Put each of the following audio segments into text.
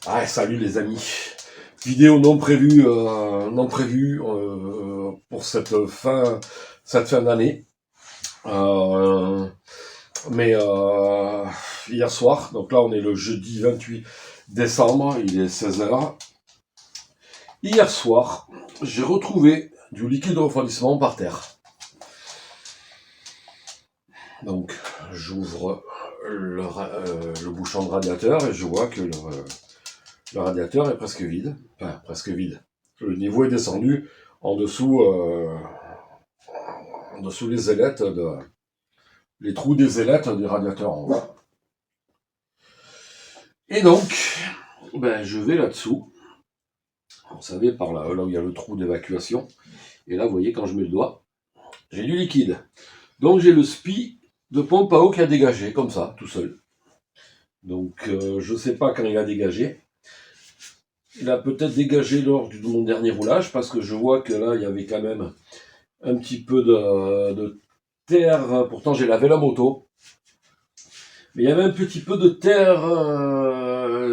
Ah, salut les amis. Vidéo non prévue, pour cette fin d'année. Euh, mais hier soir, donc là on est le jeudi 28 décembre, il est 16 h. Hier soir, j'ai retrouvé du liquide de refroidissement par terre. Donc j'ouvre le bouchon de radiateur et je vois que le radiateur est presque vide. Enfin, presque vide. Le niveau est descendu en dessous, les ailettes, les trous des ailettes du radiateur en haut. Et donc, je vais là-dessous. Vous savez, par là où il y a le trou d'évacuation. Et là, vous voyez, quand je mets le doigt, j'ai du liquide. Donc, j'ai le SPI de pompe à eau qui a dégagé, comme ça, tout seul. Donc, je ne sais pas quand il a dégagé. Il a peut-être dégagé lors de mon dernier roulage, parce que je vois que là, il y avait quand même un petit peu de terre. Pourtant, j'ai lavé la moto. Mais il y avait un petit peu de terre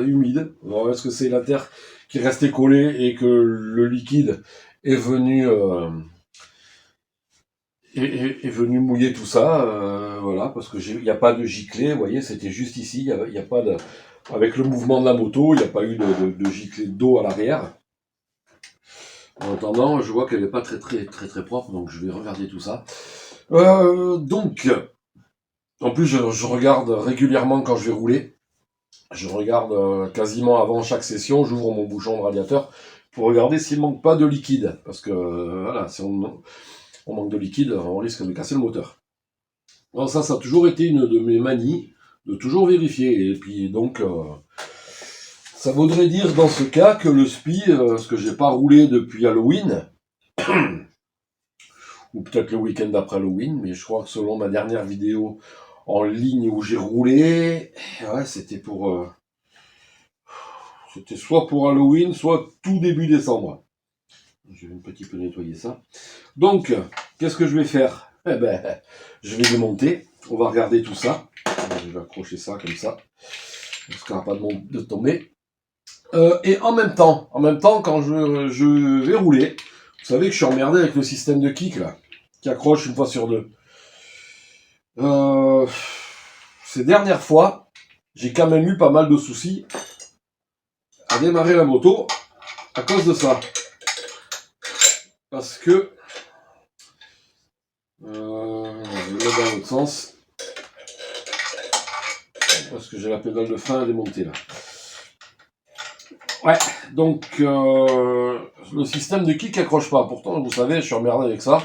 humide. Alors, est-ce que c'est la terre qui restait collée et que le liquide est venu, est venu mouiller tout ça, voilà, parce que il n'y a pas de giclée, vous voyez, c'était juste ici, il y a pas de, avec le mouvement de la moto, il n'y a pas eu de giclée d'eau à l'arrière. En attendant, je vois qu'elle n'est pas très propre, donc je vais regarder tout ça. Donc, en plus, je regarde régulièrement quand je vais rouler. Je regarde quasiment avant chaque session, j'ouvre mon bouchon de radiateur pour regarder s'il manque pas de liquide. Parce que voilà, si on manque de liquide, on risque de casser le moteur. Alors ça a toujours été une de mes manies, de toujours vérifier. Et puis donc, ça voudrait dire dans ce cas que le SPI, ce que j'ai pas roulé depuis Halloween, ou peut-être le week-end d'après Halloween, mais je crois que selon ma dernière vidéo en ligne où j'ai roulé, ouais, c'était soit pour Halloween, soit tout début décembre. Je vais un petit peu nettoyer ça. Donc, qu'est-ce que je vais faire? Je vais démonter. On va regarder tout ça. Je vais accrocher ça comme ça. Parce pas de tomber. Et en même temps, quand je vais rouler, vous savez que je suis emmerdé avec le système de kick là, qui accroche une fois sur deux. Ces dernières fois, j'ai quand même eu pas mal de soucis à démarrer la moto à cause de ça. Parce que je vais dans l'autre sens. Parce que j'ai la pédale de frein à démonter là. Ouais, donc le système de kick accroche pas. Pourtant, vous savez, je suis emmerdé avec ça.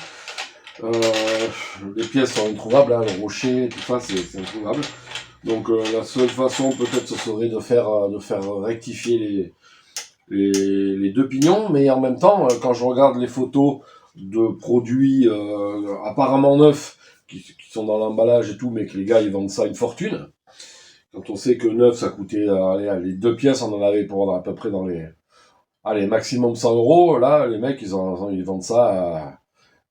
Les pièces sont introuvables, hein, le rocher, tout ça, c'est introuvable. Donc la seule façon peut-être ce serait de faire rectifier les deux pignons, mais en même temps, quand je regarde les photos de produits apparemment neufs qui sont dans l'emballage et tout, mais que les gars ils vendent ça une fortune. Quand on sait que neuf ça coûtait, les deux pièces on en avait pour à peu près dans les maximum 100 euros, là les mecs ils vendent ça à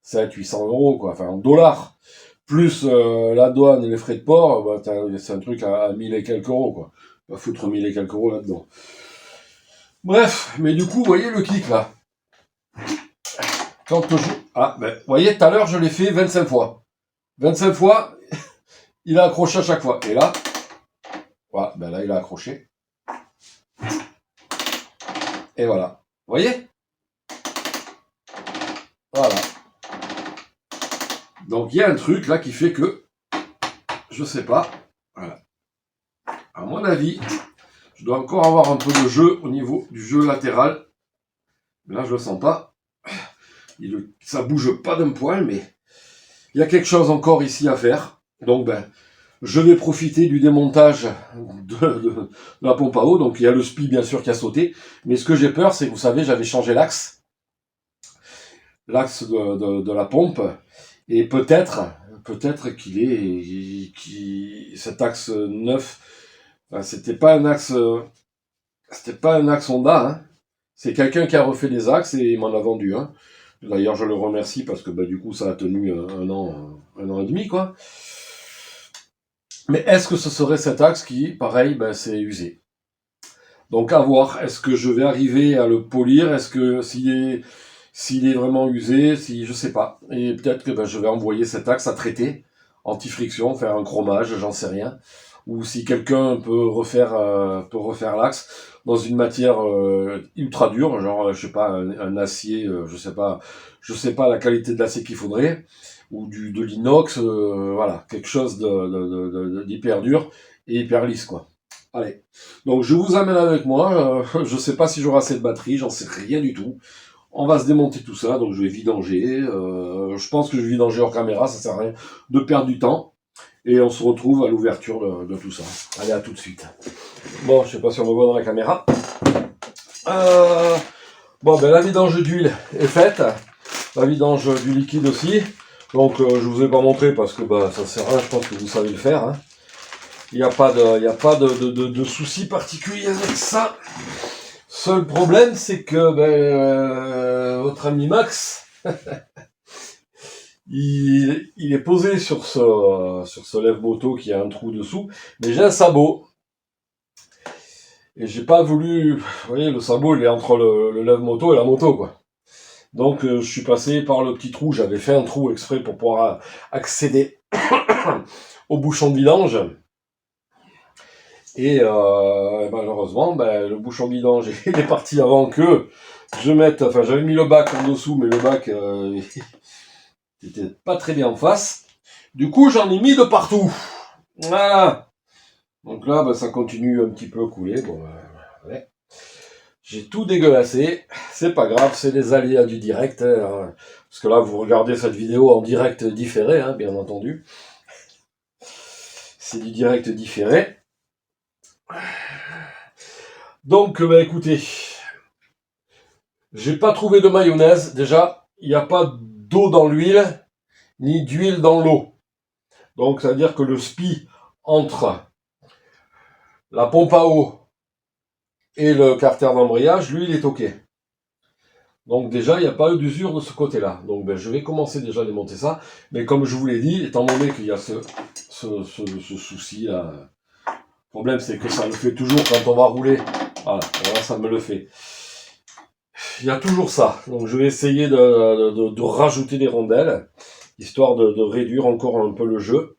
700-800 euros, quoi, enfin en dollars. Plus la douane et les frais de port, c'est un truc à 1000 et quelques euros, quoi. On va foutre 1000 et quelques euros là-dedans. Bref, mais du coup, vous voyez le kick là. Quand je... vous voyez, tout à l'heure, je l'ai fait 25 fois. 25 fois, il a accroché à chaque fois. Et là, voilà, là, il a accroché. Et voilà. Vous voyez? Voilà. Donc, il y a un truc là qui fait que, je sais pas, voilà. À mon avis, je dois encore avoir un peu de jeu au niveau du jeu latéral. Là, je le sens pas. Ça bouge pas d'un poil, mais il y a quelque chose encore ici à faire. Donc, je vais profiter du démontage de la pompe à eau. Donc, il y a le SPI, bien sûr, qui a sauté. Mais ce que j'ai peur, c'est que, vous savez, j'avais changé l'axe de la pompe. Et peut-être cet axe neuf, c'était pas un axe Honda, hein. C'est quelqu'un qui a refait les axes et il m'en a vendu un. D'ailleurs, je le remercie parce que du coup, ça a tenu un an et demi, quoi. Mais est-ce que ce serait cet axe qui, pareil, c'est usé? Donc à voir, est-ce que je vais arriver à le polir, est-ce que s'il est vraiment usé, si je sais pas. Et peut-être que je vais envoyer cet axe à traiter, anti-friction, faire un chromage, j'en sais rien. Ou si quelqu'un peut refaire l'axe dans une matière ultra dure, genre je sais pas un acier, je sais pas la qualité de l'acier qu'il faudrait, ou de l'inox, voilà, quelque chose d'hyper dur et hyper lisse quoi. Allez, donc je vous amène avec moi. Je sais pas si j'aurai assez de batterie, j'en sais rien du tout. On va se démonter tout ça, donc je vais vidanger. Je pense que je vais vidanger hors caméra, ça sert à rien de perdre du temps. Et on se retrouve à l'ouverture de tout ça. Allez, à tout de suite. Bon, je sais pas si on me voit dans la caméra. Bon, ben la vidange d'huile est faite. La vidange du liquide aussi. Donc je vous ai pas montré parce que ça sert à rien, je pense que vous savez le faire. Hein. Il n'y a pas de souci particulier avec ça. Seul problème, c'est que votre ami Max, il est posé sur ce lève-moto qui a un trou dessous, mais j'ai un sabot. Et j'ai pas voulu... Vous voyez, le sabot, il est entre le lève-moto et la moto, quoi. Donc je suis passé par le petit trou, j'avais fait un trou exprès pour pouvoir accéder au bouchon de vidange. Et malheureusement, le bouchon de vidange il est parti avant que je mette... Enfin, j'avais mis le bac en dessous, mais le bac n'était pas très bien en face. Du coup, j'en ai mis de partout. Voilà. Donc là, ça continue un petit peu à couler. Bon, ouais. J'ai tout dégueulassé. C'est pas grave, c'est les aléas du direct. Hein. Parce que là, vous regardez cette vidéo en direct différé, hein, bien entendu. C'est du direct différé. Donc, écoutez, j'ai pas trouvé de mayonnaise. Déjà, il n'y a pas d'eau dans l'huile, ni d'huile dans l'eau. Donc, ça veut dire que le spi entre la pompe à eau et le carter d'embrayage, lui, il est OK. Donc déjà, il n'y a pas eu d'usure de ce côté-là. Donc je vais commencer déjà à démonter ça. Mais comme je vous l'ai dit, étant donné qu'il y a ce souci-là, le problème c'est que ça le fait toujours quand on va rouler. Voilà, ça me le fait. Il y a toujours ça. Donc je vais essayer de rajouter des rondelles, histoire de réduire encore un peu le jeu.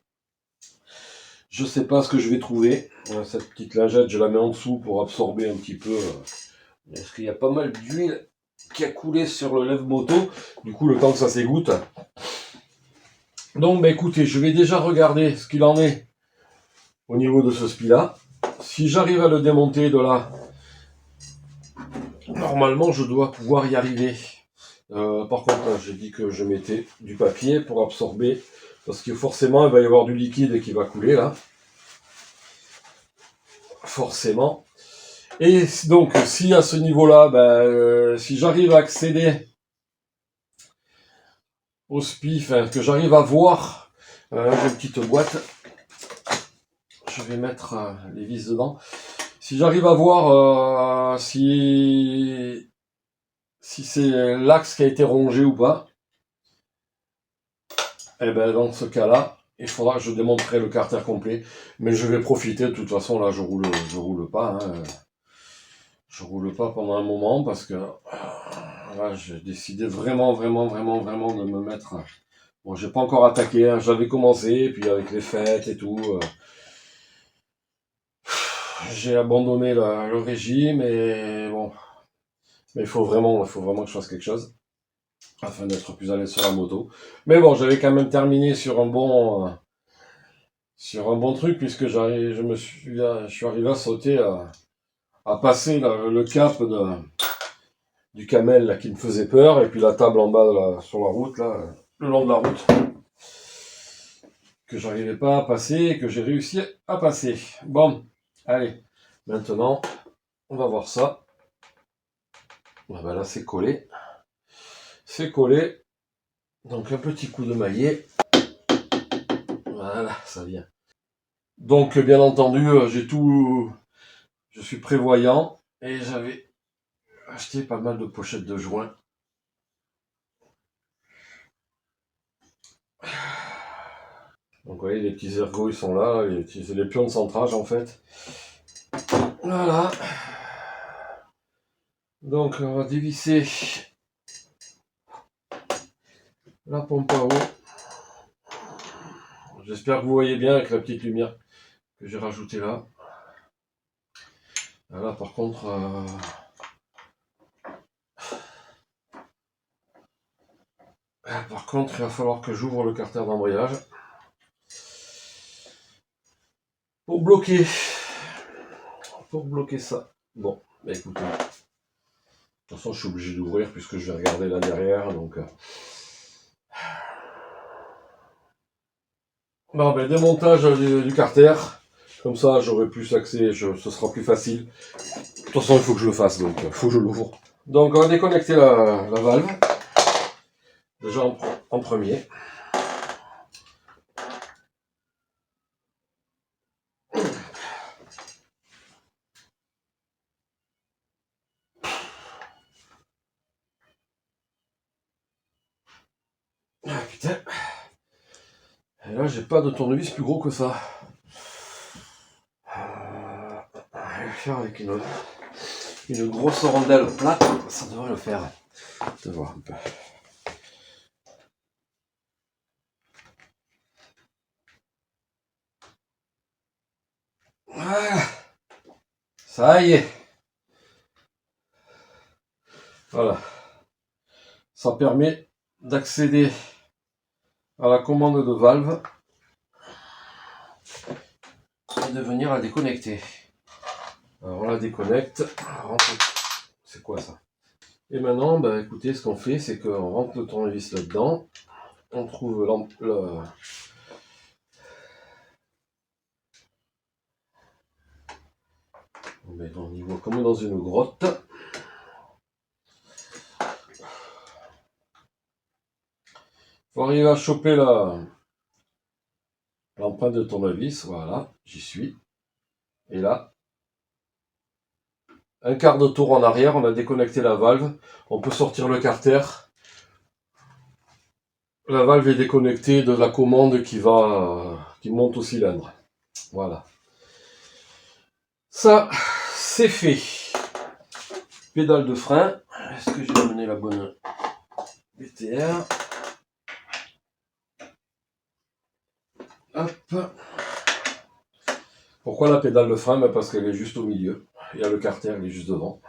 Je sais pas ce que je vais trouver. Cette petite lingette, je la mets en dessous pour absorber un petit peu. Parce qu'il y a pas mal d'huile qui a coulé sur le lève-moto. Du coup, le temps que ça s'égoutte. Donc, écoutez, je vais déjà regarder ce qu'il en est au niveau de ce spi-là. Si j'arrive à le démonter de là, normalement, je dois pouvoir y arriver. Par contre, là, j'ai dit que je mettais du papier pour absorber. Parce que forcément, il va y avoir du liquide qui va couler, là. Forcément. Et donc, si à ce niveau-là, si j'arrive à accéder au spi, que j'arrive à voir une petite boîte, je vais mettre les vis dedans. Si j'arrive à voir si c'est l'axe qui a été rongé ou pas, et dans ce cas-là, il faudra que je démonterai le carter complet. Mais je vais profiter, de toute façon, là, je roule pas. Hein. Je roule pas pendant un moment parce que là, j'ai décidé vraiment de me mettre. Bon, j'ai pas encore attaqué, hein. J'avais commencé, puis avec les fêtes et tout, j'ai abandonné le régime et bon. Mais il faut vraiment que je fasse quelque chose afin d'être plus à l'aise sur la moto. Mais bon, j'avais quand même terminé sur un bon truc puisque je suis arrivé à sauter, à passer le cap du camel là, qui me faisait peur et puis la table en bas sur la route là, le long de la route que j'arrivais pas à passer et que j'ai réussi à passer. Bon, allez, maintenant on va voir ça. Là c'est collé. C'est collé. Donc un petit coup de maillet. Voilà, ça vient. Donc bien entendu, je suis prévoyant et j'avais acheté pas mal de pochettes de joints. Donc vous voyez, les petits ergots ils sont là, c'est les pions de centrage en fait. Voilà. Donc on va dévisser la pompe à eau. J'espère que vous voyez bien avec la petite lumière que j'ai rajoutée là. Là par contre, il va falloir que j'ouvre le carter d'embrayage pour bloquer ça. Bon, bah écoutez, de toute façon je suis obligé d'ouvrir puisque je vais regarder là derrière, donc bon, ben, démontage du carter, comme ça j'aurai plus accès, ce sera plus facile. De toute façon il faut que je le fasse, donc il faut que je l'ouvre. Donc on va déconnecter la valve, déjà en premier. Ah putain. Et là j'ai pas de tournevis plus gros que ça. Je vais le faire avec une grosse rondelle plate, ça devrait le faire. On va voir un peu. Voilà. Ça y est. Voilà. Ça permet d'accéder à la commande de valve et de venir la déconnecter. Alors on la déconnecte. C'est quoi ça? Et maintenant, bah, écoutez, ce qu'on fait, c'est qu'on rentre le tournevis là-dedans. On trouve on met au niveau comme dans une grotte. Faut arriver à choper l'empreinte de tournevis. Voilà, j'y suis. Et là, un quart de tour en arrière, on a déconnecté la valve. On peut sortir le carter. La valve est déconnectée de la commande qui monte au cylindre. Voilà. Ça, c'est fait. Pédale de frein. Est-ce que j'ai amené la bonne BTR? Hop. Pourquoi la pédale de frein? Parce qu'elle est juste au milieu. Il y a le carter, il est juste devant.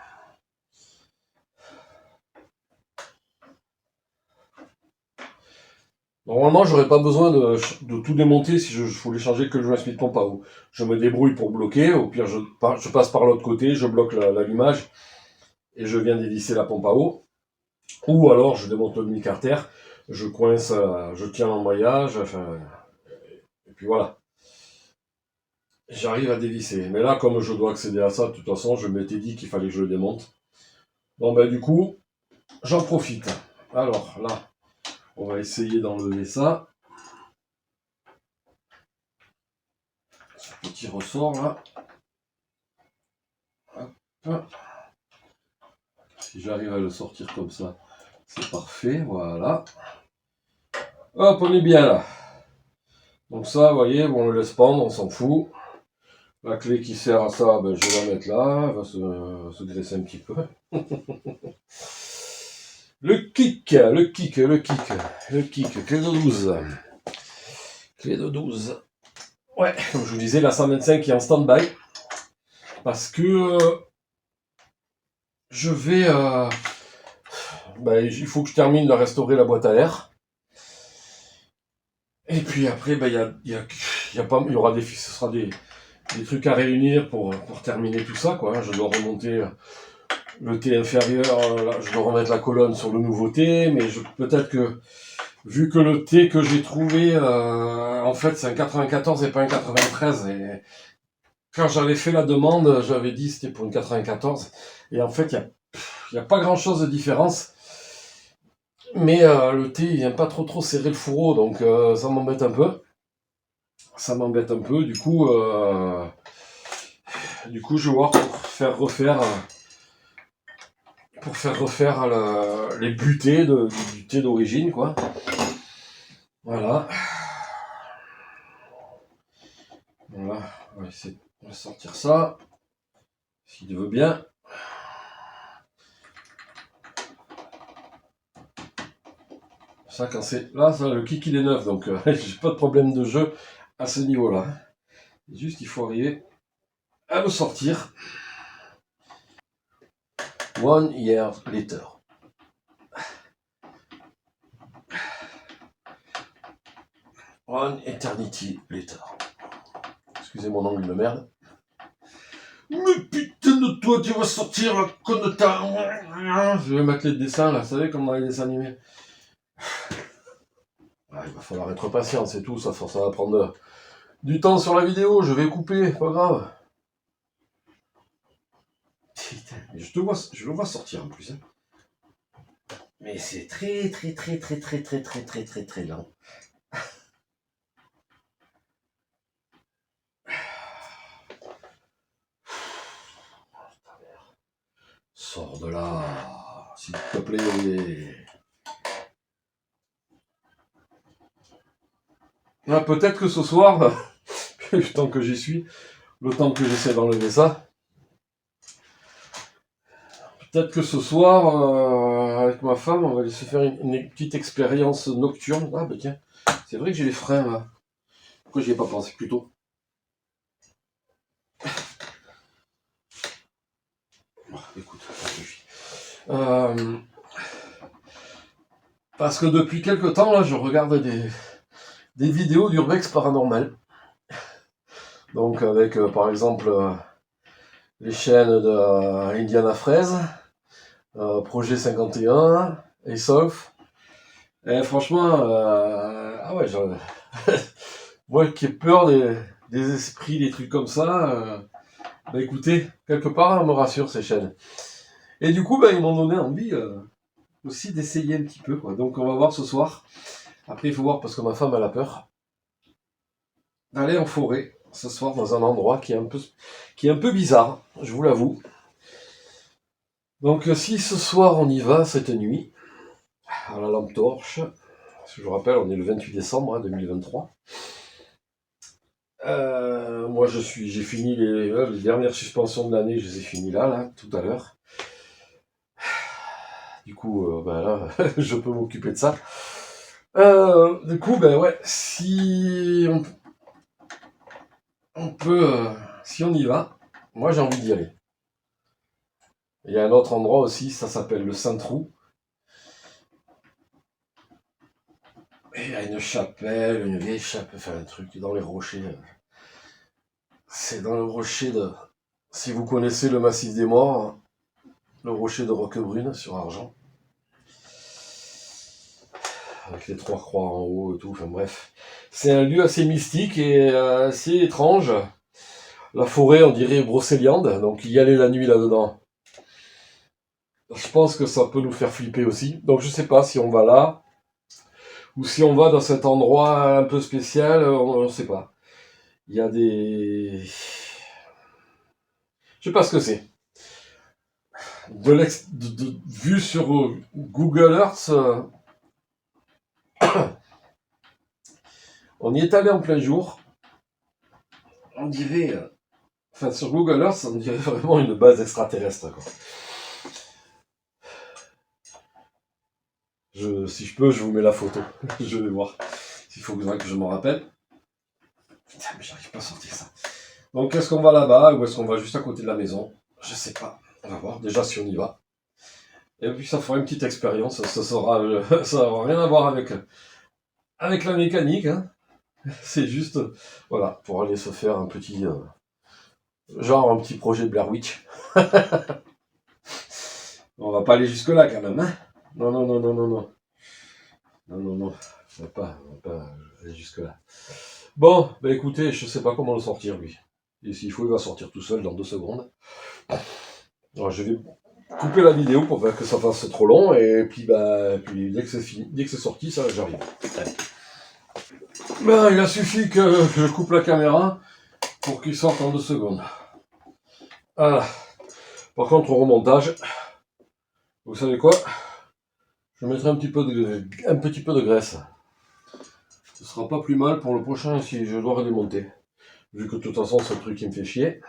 Normalement, j'aurais pas besoin de tout démonter si je voulais changer que le joint de pompe à eau. Je me débrouille pour bloquer. Au pire, je passe par l'autre côté, je bloque l'allumage et je viens dévisser la pompe à eau. Ou alors, je démonte le mini-carter, je coince, je tiens l'embrayage, enfin, et puis voilà. J'arrive à dévisser. Mais là, comme je dois accéder à ça, de toute façon, je m'étais dit qu'il fallait que je le démonte. Bon, ben du coup, j'en profite. Alors là, on va essayer d'enlever ça. Ce petit ressort là. Hop. Si j'arrive à le sortir comme ça, c'est parfait. Voilà. Hop, on est bien là. Donc ça, vous voyez, on le laisse pendre, on s'en fout. La clé qui sert à ça, ben, je vais la mettre là. Elle va se graisser un petit peu. Le kick, clé de 12. Clé de 12. Ouais, comme je vous disais, la 125 qui est en stand-by. Parce que je vais... il faut que je termine de restaurer la boîte à air. Et puis après, il y aura ce sera des trucs à réunir pour terminer tout ça, quoi. Je dois remonter le T inférieur, là, je dois remettre la colonne sur le nouveau T, mais peut-être que, vu que le T que j'ai trouvé, en fait, c'est un 94 et pas un 93, et quand j'avais fait la demande, j'avais dit c'était pour une 94, et en fait, il n'y a pas grand-chose de différence. Mais le T, il vient pas trop serrer le fourreau, donc ça m'embête un peu. Du coup, je vais voir pour faire refaire les butées du thé d'origine, quoi. Voilà. Voilà. On va essayer de sortir ça. S'il veut bien. Ça, quand c'est... Là, ça, le kick, il est neuf, donc j'ai pas de problème de jeu à ce niveau-là. Juste, il faut arriver à le sortir. 1 year later. One eternity later. Excusez mon angle de merde. Mais putain de toi, tu vas sortir la conne de ta... Je vais mettre les dessins là, vous savez, comme dans les dessins animés. Ah, il va falloir être patient, c'est tout, ça va prendre du temps sur la vidéo, je vais couper, pas grave. Putain, je le vois sortir en plus. Hein. Mais c'est très lent. Sors de là, s'il te plaît. Ah, peut-être que ce soir, le temps que j'y suis, le temps que j'essaie d'enlever ça, peut-être que ce soir, avec ma femme, on va aller se faire une petite expérience nocturne. Ah bah tiens, c'est vrai que j'ai les freins là. Pourquoi j'y ai pas pensé plus tôt? Écoute, ça suffit. Parce que depuis quelques temps, là, je regarde des vidéos d'Urbex Paranormal. Donc avec, par exemple, les chaînes de Indiana Fraise, Projet 51, et Sauf. Et franchement, ah ouais, moi qui ai peur des esprits, des trucs comme ça, bah écoutez, quelque part, on me rassure ces chaînes. Et du coup, bah, ils m'ont donné envie aussi d'essayer un petit peu, quoi. Donc on va voir ce soir. Après, il faut voir, parce que ma femme, elle a peur, d'aller en forêt ce soir dans un endroit qui est un peu bizarre, je vous l'avoue. Donc si ce soir on y va, cette nuit, à la lampe torche, je vous rappelle, on est le 28 décembre 2023. Moi j'ai fini les dernières suspensions de l'année, je les ai finies là, tout à l'heure. Du coup, ben là, je peux m'occuper de ça. Du coup, ben ouais, si on peut, si on y va, moi j'ai envie d'y aller. Il y a un autre endroit aussi, ça s'appelle le Saint-Trou. Et il y a une chapelle, une vieille chapelle, enfin un truc dans les rochers. C'est dans le rocher de... Si vous connaissez le Massif des Morts, le rocher de Roquebrune sur Argent. Avec les 3 croix en haut et tout, enfin bref. C'est un lieu assez mystique et assez étrange. La forêt, on dirait brocéliande, donc y aller la nuit là-dedans. Je pense que ça peut nous faire flipper aussi. Donc je sais pas si on va là, ou si on va dans cet endroit un peu spécial, on ne sait pas. Il y a des... Je sais pas ce que c'est. Vu sur Google Earth, on y est allé en plein jour. On dirait... Enfin, sur Google Earth, on dirait vraiment une base extraterrestre, quoi. Si je peux, je vous mets la photo. Je vais voir. S'il faut que je m'en rappelle. Putain, mais j'arrive pas à sortir ça. Donc, est-ce qu'on va là-bas ou est-ce qu'on va juste à côté de la maison? Je sais pas. On va voir. Déjà, si on y va. Et puis, ça fera une petite expérience. Ça n'aura rien à voir avec la mécanique. Hein. C'est juste, voilà, pour aller se faire un petit... genre un petit projet de Blair Witch. On va pas aller jusque-là, quand même. Hein. Non. Non. On va pas aller jusque-là. Bon, bah écoutez, je sais pas comment le sortir, lui. Et s'il faut, il va sortir tout seul dans 2 secondes. Alors, je vais couper la vidéo pour pas que ça fasse trop long, et puis, dès que c'est fini, dès que c'est sorti, ça, j'arrive. Allez. Ben, il a suffi que je coupe la caméra pour qu'il sorte en 2 secondes. Voilà. Par contre, au remontage, vous savez quoi? Je mettrai un petit peu de graisse. Ce sera pas plus mal pour le prochain si je dois redémonter. Vu que de toute façon, c'est le truc qui me fait chier.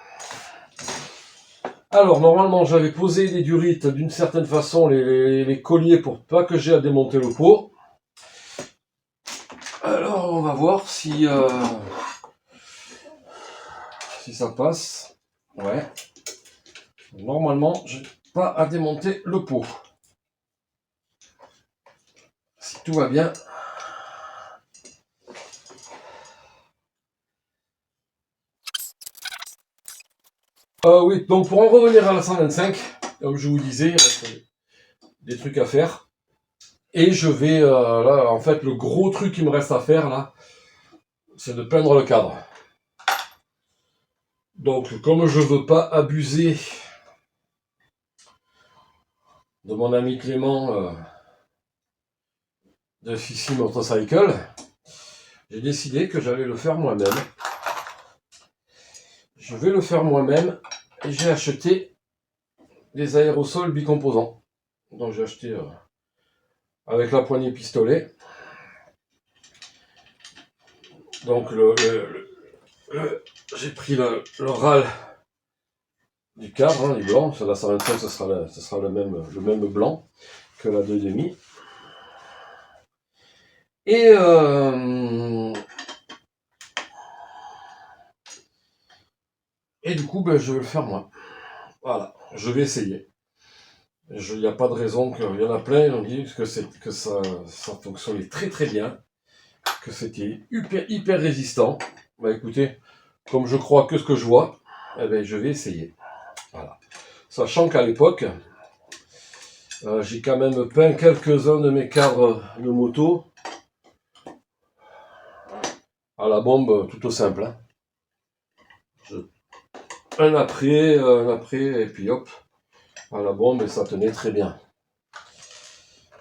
Alors, normalement, j'avais posé les durites d'une certaine façon, les colliers, pour pas que j'ai à démonter le pot. Alors on va voir si ça passe. Ouais. Normalement, j'ai pas à démonter le pot. Si tout va bien. Oui, donc pour en revenir à la 125, comme je vous disais, il reste des trucs à faire. Et je vais, là, en fait, le gros truc qui me reste à faire, là, c'est de peindre le cadre. Donc, comme je veux pas abuser de mon ami Clément de Fissy Motorcycle, j'ai décidé que j'allais le faire moi-même. Je vais le faire moi-même et j'ai acheté des aérosols bicomposants. Donc j'ai acheté avec la poignée pistolet. Donc j'ai pris le râle du cadre, hein, du blanc. Sur la 125, ce sera le même blanc que la 2,5. Et du coup, je vais le faire moi. Voilà, je vais essayer. Il n'y a pas de raison qu'il y en a plein, ils ont dit que ça fonctionnait très très bien, que c'était hyper résistant. Bah écoutez, comme je crois que ce que je vois, eh ben, je vais essayer. Voilà. Sachant qu'à l'époque, j'ai quand même peint quelques-uns de mes cadres de moto à la bombe, tout au simple. Hein. Un après, et puis hop, à la bombe, et ça tenait très bien.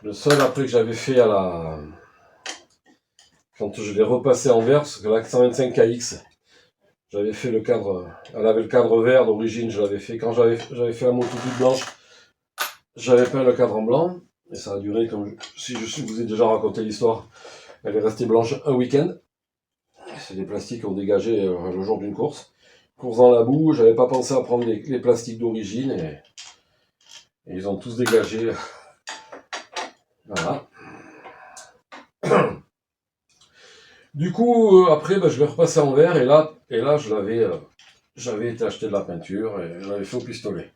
Le seul après que j'avais fait quand je l'ai repassé en vert, parce que la 125 KX, j'avais fait le cadre, elle avait le cadre vert d'origine, je l'avais fait quand j'avais fait la moto toute blanche, j'avais peint le cadre en blanc, et ça a duré, comme si je vous ai déjà raconté l'histoire, elle est restée blanche un week-end. C'est des plastiques qui ont dégagé le jour d'une course. Course dans la boue, j'avais pas pensé à prendre les plastiques d'origine, et ils ont tous dégagé. Voilà. Du coup, après, je l'ai repassé en vert, et là j'avais été acheter de la peinture, et je l'avais fait au pistolet.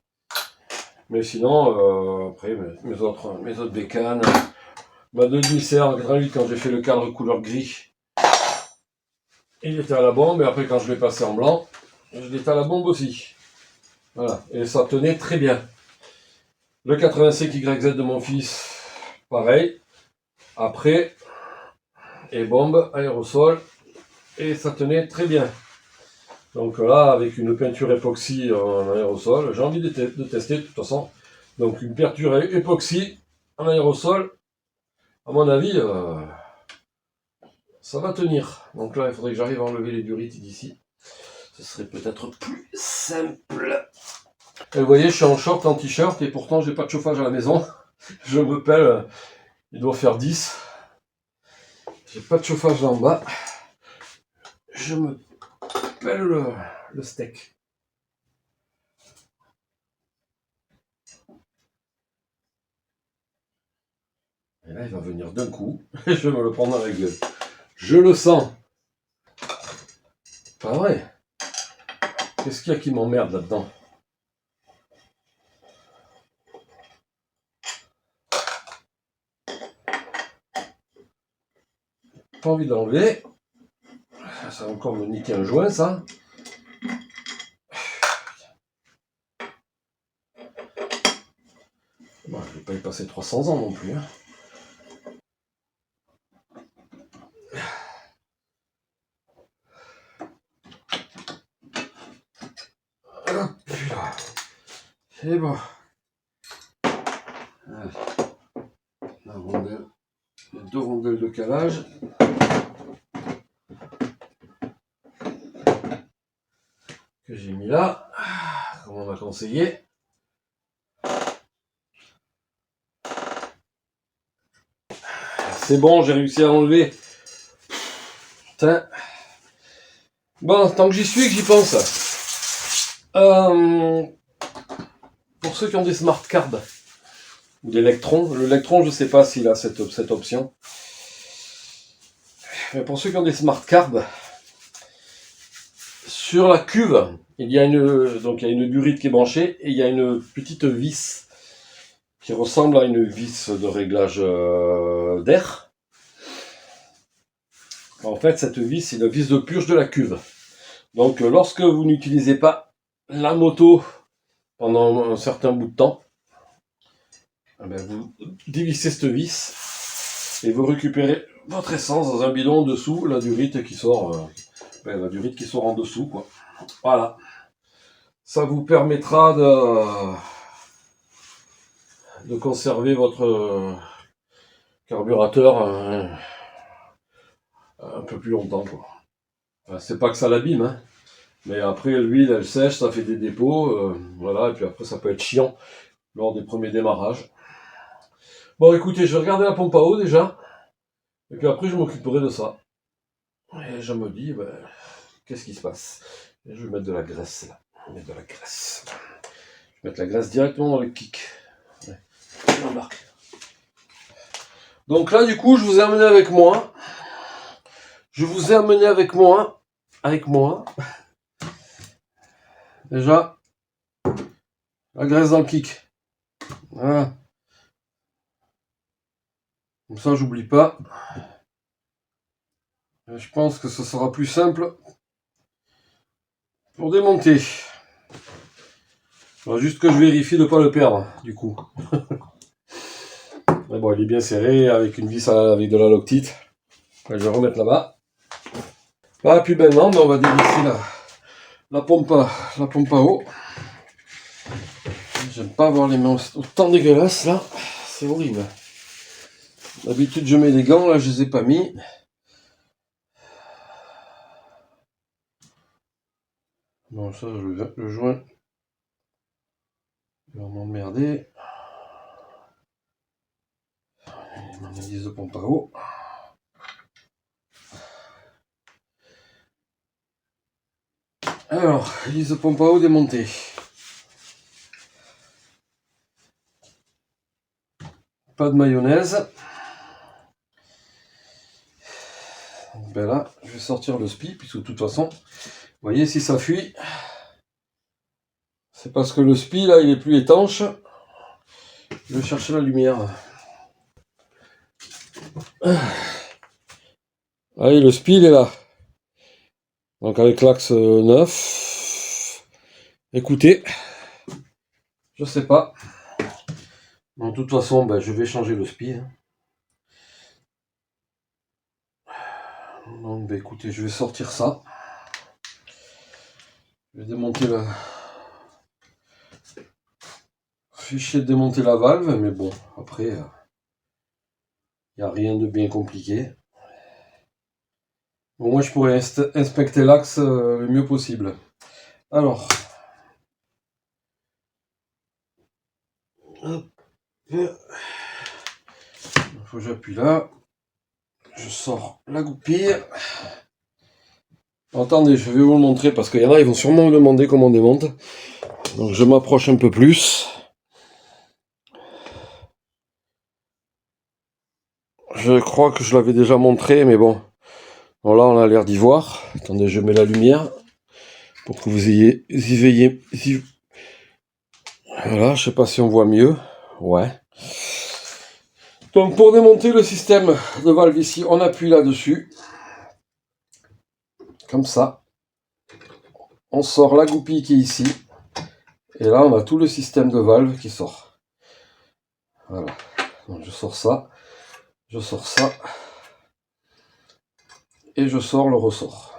Mais sinon, après, mes autres bécanes, ma 2,5 hydraulique, quand j'ai fait le cadre couleur gris, il était à la bombe, et après, quand je l'ai passé en blanc, il était à la bombe aussi. Voilà, et ça tenait très bien. Le 85YZ de mon fils, pareil. Après, et bombe, aérosol, et ça tenait très bien. Donc là, avec une peinture époxy en aérosol, j'ai envie de tester de toute façon. Donc une peinture époxy en aérosol, à mon avis, ça va tenir. Donc là, il faudrait que j'arrive à enlever les durites d'ici. Ce serait peut-être plus simple. Et vous voyez, je suis en short, en t-shirt, et pourtant, j'ai pas de chauffage à la maison. Je me pèle, il doit faire 10. J'ai pas de chauffage là en bas. Je me pèle le steak. Et là, il va venir d'un coup, et je vais me le prendre dans la gueule. Je le sens. Pas vrai. Qu'est-ce qu'il y a qui m'emmerde là-dedans? Pas envie d'enlever. Ça va encore me niquer un joint, ça. Bon, je vais pas y passer 300 ans non plus. Hein. Hop, là. Et bon. La rondelle. Les 2 rondelles de calage. Que j'ai mis là. Comme on m'a conseillé. C'est bon, j'ai réussi à enlever. Putain. Bon, tant que j'y suis, que j'y pense. Pour ceux qui ont des smart cards ou d'électrons, l'électron, je sais pas s'il a cette option. mais pour ceux qui ont des smart carb, sur la cuve, il y a une durite qui est branchée et il y a une petite vis qui ressemble à une vis de réglage d'air. En fait, cette vis, c'est la vis de purge de la cuve. Donc, lorsque vous n'utilisez pas la moto pendant un certain bout de temps, vous dévissez cette vis et vous récupérez votre essence dans un bidon en dessous, la durite qui sort, en dessous, quoi. Voilà. Ça vous permettra de conserver votre carburateur un peu plus longtemps, quoi. Enfin, c'est pas que ça l'abîme, hein. Mais après, l'huile, elle sèche, ça fait des dépôts, voilà, et puis après, ça peut être chiant lors des premiers démarrages. Bon, écoutez, je vais regarder la pompe à eau déjà, et puis après, je m'occuperai de ça. Et je me dis, qu'est-ce qui se passe? Et je vais mettre de la graisse, là. Je vais mettre de la graisse. Je vais mettre la graisse directement dans le kick. Ouais. Je l'embarque. Donc là, du coup, je vous ai amené avec moi. Déjà, la graisse dans le kick. Voilà. Comme ça, j'oublie pas. Et je pense que ce sera plus simple pour démonter. Alors, juste que je vérifie de ne pas le perdre, du coup. Mais bon, il est bien serré avec une vis avec de la Loctite. Je vais remettre là-bas. Ah, puis maintenant, on va dévisser la pompe à eau. J'aime pas avoir les mains autant dégueulasses là. C'est horrible. D'habitude, je mets des gants, là, je les ai pas mis. Bon, ça, le joint. Il va m'emmerder. Mon hélice de pompe à eau. Alors, hélice de pompe à eau démontée. Pas de mayonnaise. Ben là, je vais sortir le spi, puisque de toute façon, vous voyez, si ça fuit, c'est parce que le spi, là, il est plus étanche. Je vais chercher la lumière. Allez, le spi, il est là. Donc avec l'axe 9. Écoutez, je sais pas. De toute façon, je vais changer le spi. Donc, écoutez, je vais sortir ça. Je vais démonter la... Fichier de démonter la valve, mais bon, après, il n'y a rien de bien compliqué. Au moins, je pourrais inspecter l'axe le mieux possible. Alors, hop, il faut que j'appuie là. Je sors la goupille. Attendez, je vais vous le montrer parce qu'il y en a, ils vont sûrement me demander comment on démonte. Donc, je m'approche un peu plus. Je crois que je l'avais déjà montré, mais bon. Bon, là, on a l'air d'y voir. Attendez, je mets la lumière pour que vous y veillez. Voilà, je sais pas si on voit mieux. Ouais. Donc, pour démonter le système de valve ici, on appuie là-dessus. Comme ça. On sort la goupille qui est ici. Et là, on a tout le système de valve qui sort. Voilà. Donc, je sors ça. Je sors ça. Et je sors le ressort.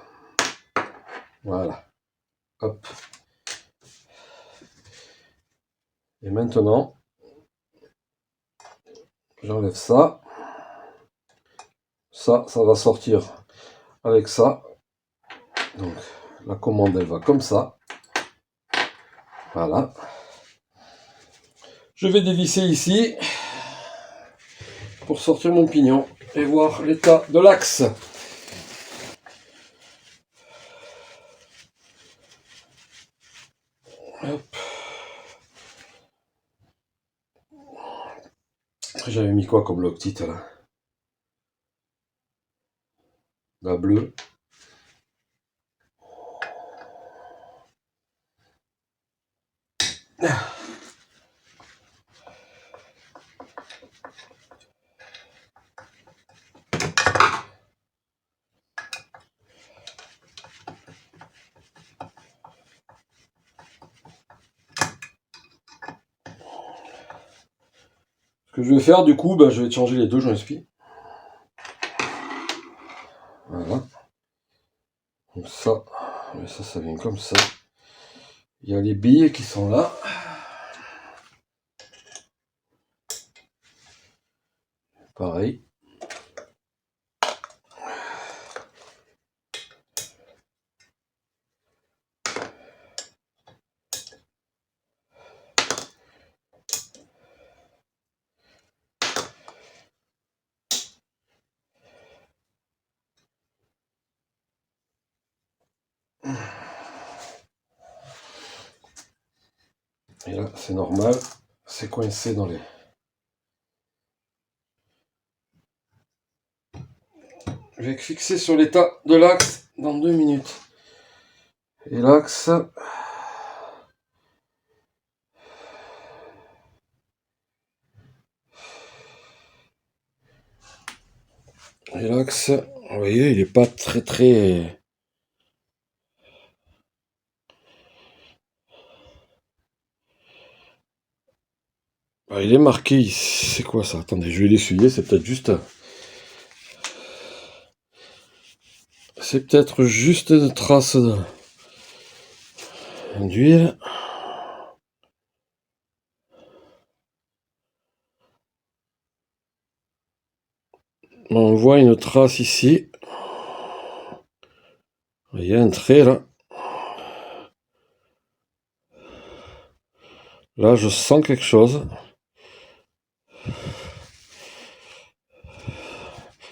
Voilà. Hop. Et maintenant, j'enlève ça. Ça va sortir avec ça. Donc, la commande, elle va comme ça. Voilà. Je vais dévisser ici pour sortir mon pignon et voir l'état de l'axe. Hop. J'avais mis quoi comme Loctite là? la bleue. Ce que je vais faire du coup, je vais changer les deux joints spi. Voilà. Donc ça, mais ça vient comme ça. Il y a les billes qui sont là. Pareil. Et là, c'est normal, c'est coincé dans les... Je vais fixer sur l'état de l'axe dans 2 minutes. Et l'axe... Et l'axe, vous voyez, il est pas très... il est marqué ici. C'est quoi ça? Attendez, je vais l'essuyer, c'est peut-être juste... C'est peut-être juste une trace d'huile. On voit une trace ici. Il y a un trait là. Là, je sens quelque chose.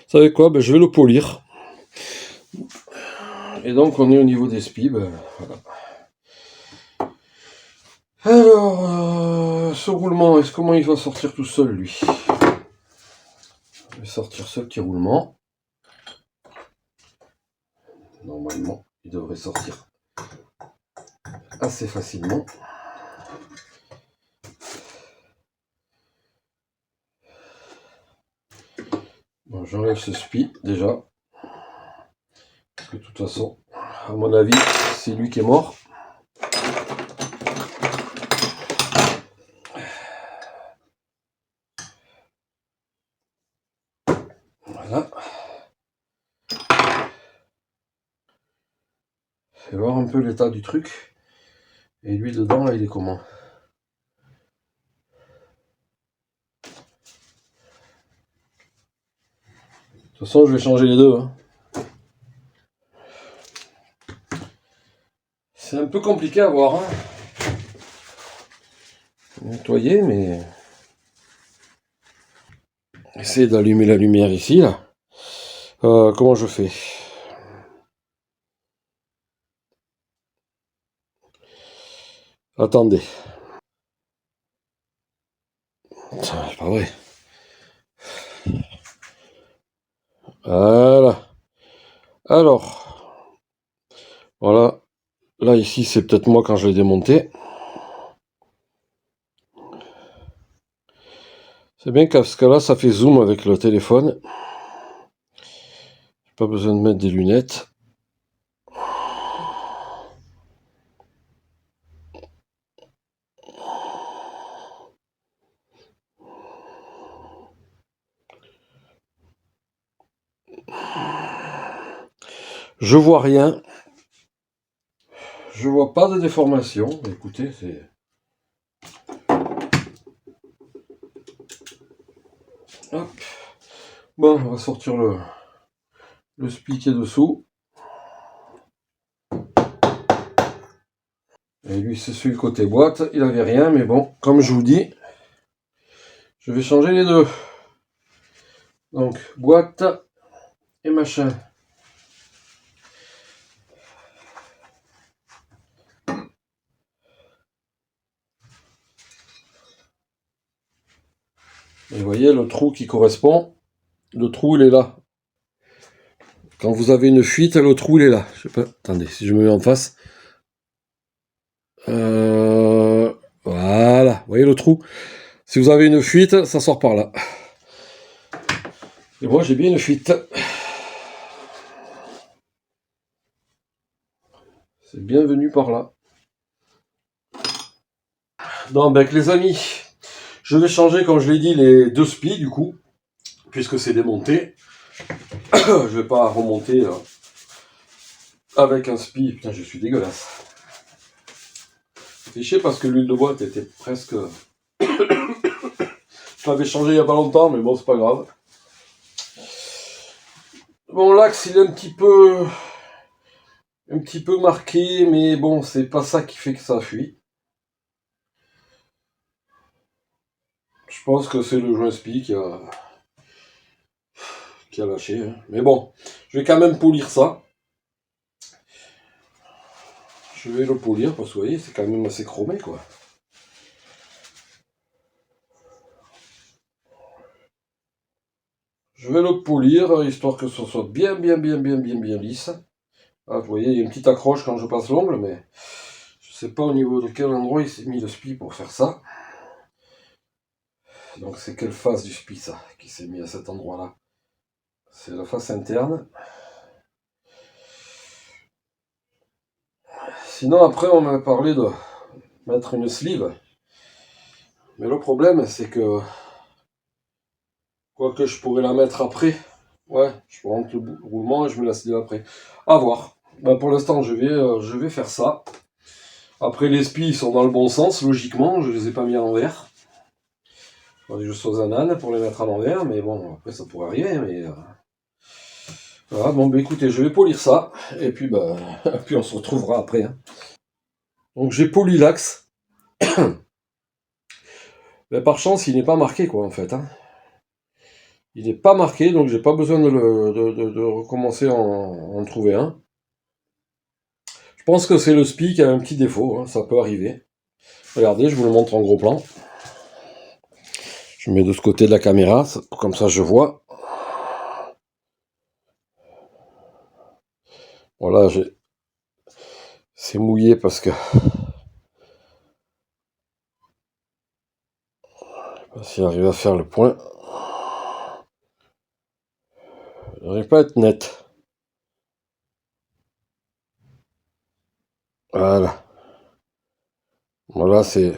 Vous savez quoi? Je vais le polir. Et donc, on est au niveau des spi. Voilà. Alors, ce roulement, comment il va sortir tout seul, lui? Je vais sortir ce petit roulement. Normalement, il devrait sortir assez facilement. Bon, j'enlève ce spi, déjà. Parce que de toute façon, à mon avis, c'est lui qui est mort. Voilà. Je vais voir un peu l'état du truc. Et lui, dedans, là, il est comment? De toute façon, je vais changer les deux. C'est un peu compliqué à voir. Nettoyer, mais... Essayez d'allumer la lumière ici, là. Comment je fais? Attendez. C'est pas vrai. Voilà. Alors. Voilà. Là, ici, c'est peut-être moi quand je l'ai démonté. C'est bien parce que là, ça fait zoom avec le téléphone. Pas besoin de mettre des lunettes. Je vois rien. Je vois pas de déformation. Écoutez, c'est... Hop. Bon, on va sortir le spi qui est dessous. Et lui, c'est celui côté boîte. Il avait rien, mais bon, comme je vous dis, je vais changer les deux. Donc, boîte et machin. Et vous voyez le trou qui correspond. Le trou, il est là. Quand vous avez une fuite, le trou il est là. Je sais pas. Attendez, si je me mets en face. Voilà. Vous voyez le trou? Si vous avez une fuite, ça sort par là. Et moi j'ai bien une fuite. C'est bienvenu par là. Donc les amis, je vais changer, comme je l'ai dit, les deux spies du coup, puisque c'est démonté. Je vais pas remonter avec un spi. Putain, je suis dégueulasse. C'est chier parce que l'huile de boîte était presque... Je l'avais changé il y a pas longtemps, mais bon, c'est pas grave. Bon, l'axe, il est un petit peu marqué, mais bon, c'est pas ça qui fait que ça fuit. Je pense que c'est le joint spi qui a lâché. Hein. Mais bon, je vais quand même polir ça. Je vais le polir parce que vous voyez, c'est quand même assez chromé quoi. Je vais le polir histoire que ce soit bien lisse. Ah, vous voyez, il y a une petite accroche quand je passe l'ongle, mais je sais pas au niveau de quel endroit il s'est mis le spi pour faire ça. Donc c'est quelle face du spi ça qui s'est mis à cet endroit là? C'est la face interne. Sinon après on m'a parlé de mettre une sleeve. Mais le problème c'est que quoique je pourrais la mettre après. Ouais, je peux rentrer le roulement et je me la sleeve après. À voir. Bah, pour l'instant je vais faire ça. Après les spies sont dans le bon sens, logiquement, je les ai pas mis à l'envers. Je sois un âne pour les mettre à l'envers, mais bon, après ça pourrait arriver, mais... Voilà, bon, bah écoutez, je vais polir ça, et puis bah, puis on se retrouvera après. Hein. Donc j'ai poli l'axe. Mais par chance, il n'est pas marqué, quoi, en fait. Hein. Il n'est pas marqué, donc j'ai pas besoin de recommencer à en trouver un. Je pense que c'est le spi qui a un petit défaut, hein, ça peut arriver. Regardez, je vous le montre en gros plan. Je mets de ce côté de la caméra, comme ça je vois. Voilà, c'est mouillé parce que... S'il arrive à faire le point... Il n'arrive pas à être net. Voilà. Voilà, c'est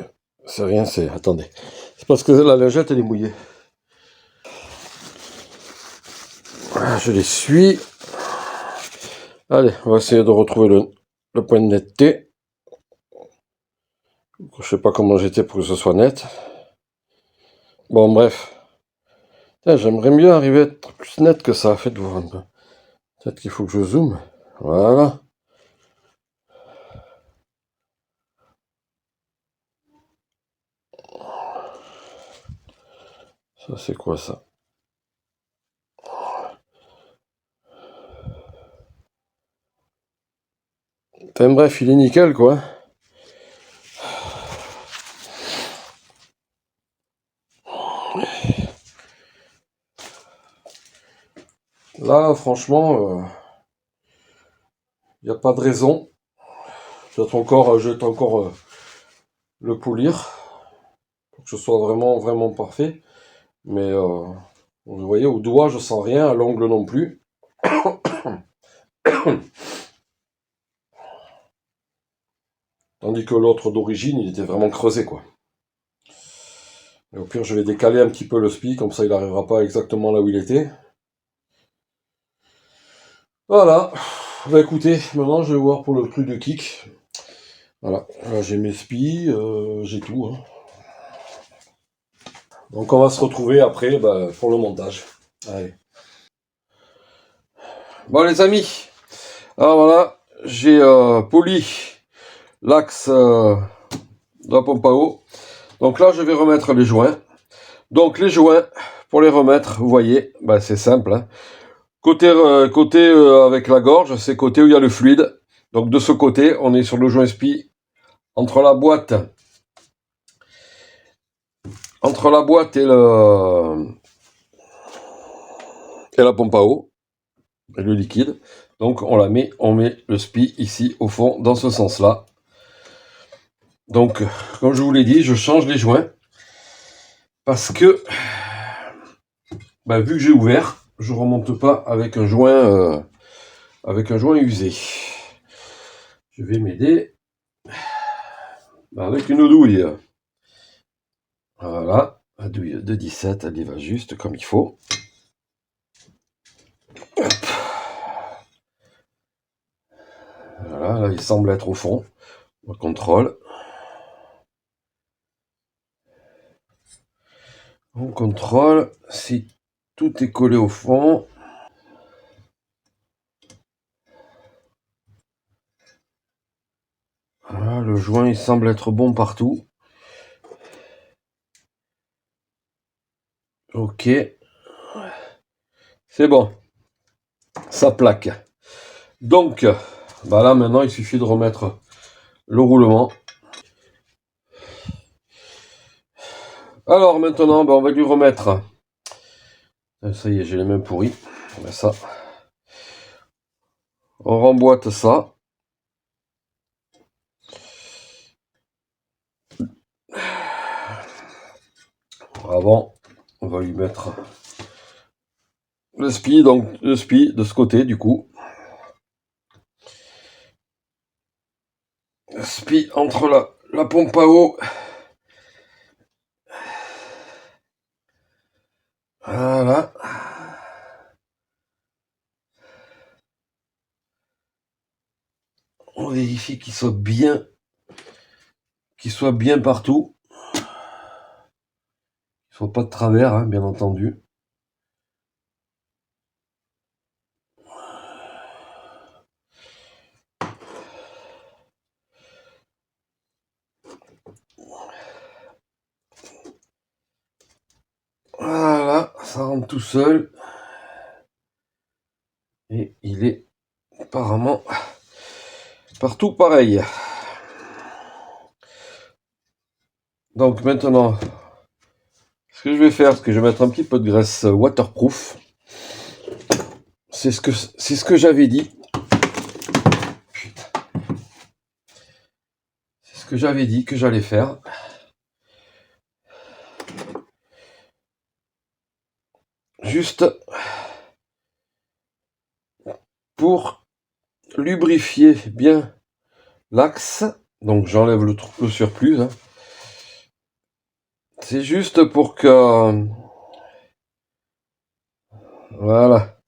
rien, c'est... Attendez. C'est parce que la lingette, elle est mouillée. Voilà, je l'essuie. Allez, on va essayer de retrouver le point de netteté. Je sais pas comment j'étais pour que ce soit net. Bon, bref. J'aimerais mieux arriver à être plus net que ça. Faites voir un peu. Peut-être qu'il faut que je zoome. Voilà. Ça, c'est quoi ça? Enfin bref, il est nickel quoi. Là, franchement, il n'y a pas de raison. Je vais encore le polir. Pour que ce soit vraiment parfait. Mais vous voyez, au doigt, je sens rien, à l'ongle non plus. Tandis que l'autre d'origine, il était vraiment creusé, quoi. Et au pire, je vais décaler un petit peu le spi, comme ça il n'arrivera pas exactement là où il était. Voilà. Bah écoutez, maintenant je vais voir pour le truc de kick. Voilà, là j'ai mes spies, j'ai tout. Hein. Donc on va se retrouver après pour le montage. Allez. Bon les amis, alors voilà, j'ai poli l'axe de la pompe à eau. Donc là je vais remettre les joints. Donc les joints, pour les remettre, vous voyez, c'est simple. Hein. Côté avec la gorge, c'est côté où il y a le fluide. Donc de ce côté, on est sur le joint spi entre la boîte et la pompe à eau. le liquide. Donc on met le spi ici au fond dans ce sens-là. Donc comme je vous l'ai dit, je change les joints parce que vu que j'ai ouvert, je remonte pas avec un joint usé. Je vais m'aider avec une douille. Voilà, la douille de 17, elle y va juste comme il faut. Hop. Voilà, là il semble être au fond. On contrôle. On contrôle si tout est collé au fond. Voilà, le joint il semble être bon partout. Ok. C'est bon. Ça plaque. Donc, là maintenant il suffit de remettre le roulement. Alors maintenant, on va lui remettre. Ça y est, j'ai les mains pourries. Ça. On remboîte ça. Avant, on va lui mettre le spi, donc le spi de ce côté du coup. Le spi entre la pompe à eau. Voilà. On vérifie qu'il soit bien partout. Qu'il soit pas de travers, hein, bien entendu. Voilà, ça rentre tout seul. Et il est apparemment partout pareil. Donc maintenant, ce que je vais faire, c'est que je vais mettre un petit peu de graisse waterproof. C'est ce que j'avais dit. Putain. C'est ce que j'avais dit que j'allais faire. Juste pour lubrifier bien l'axe. Donc j'enlève le surplus. Hein. C'est juste pour que... Voilà.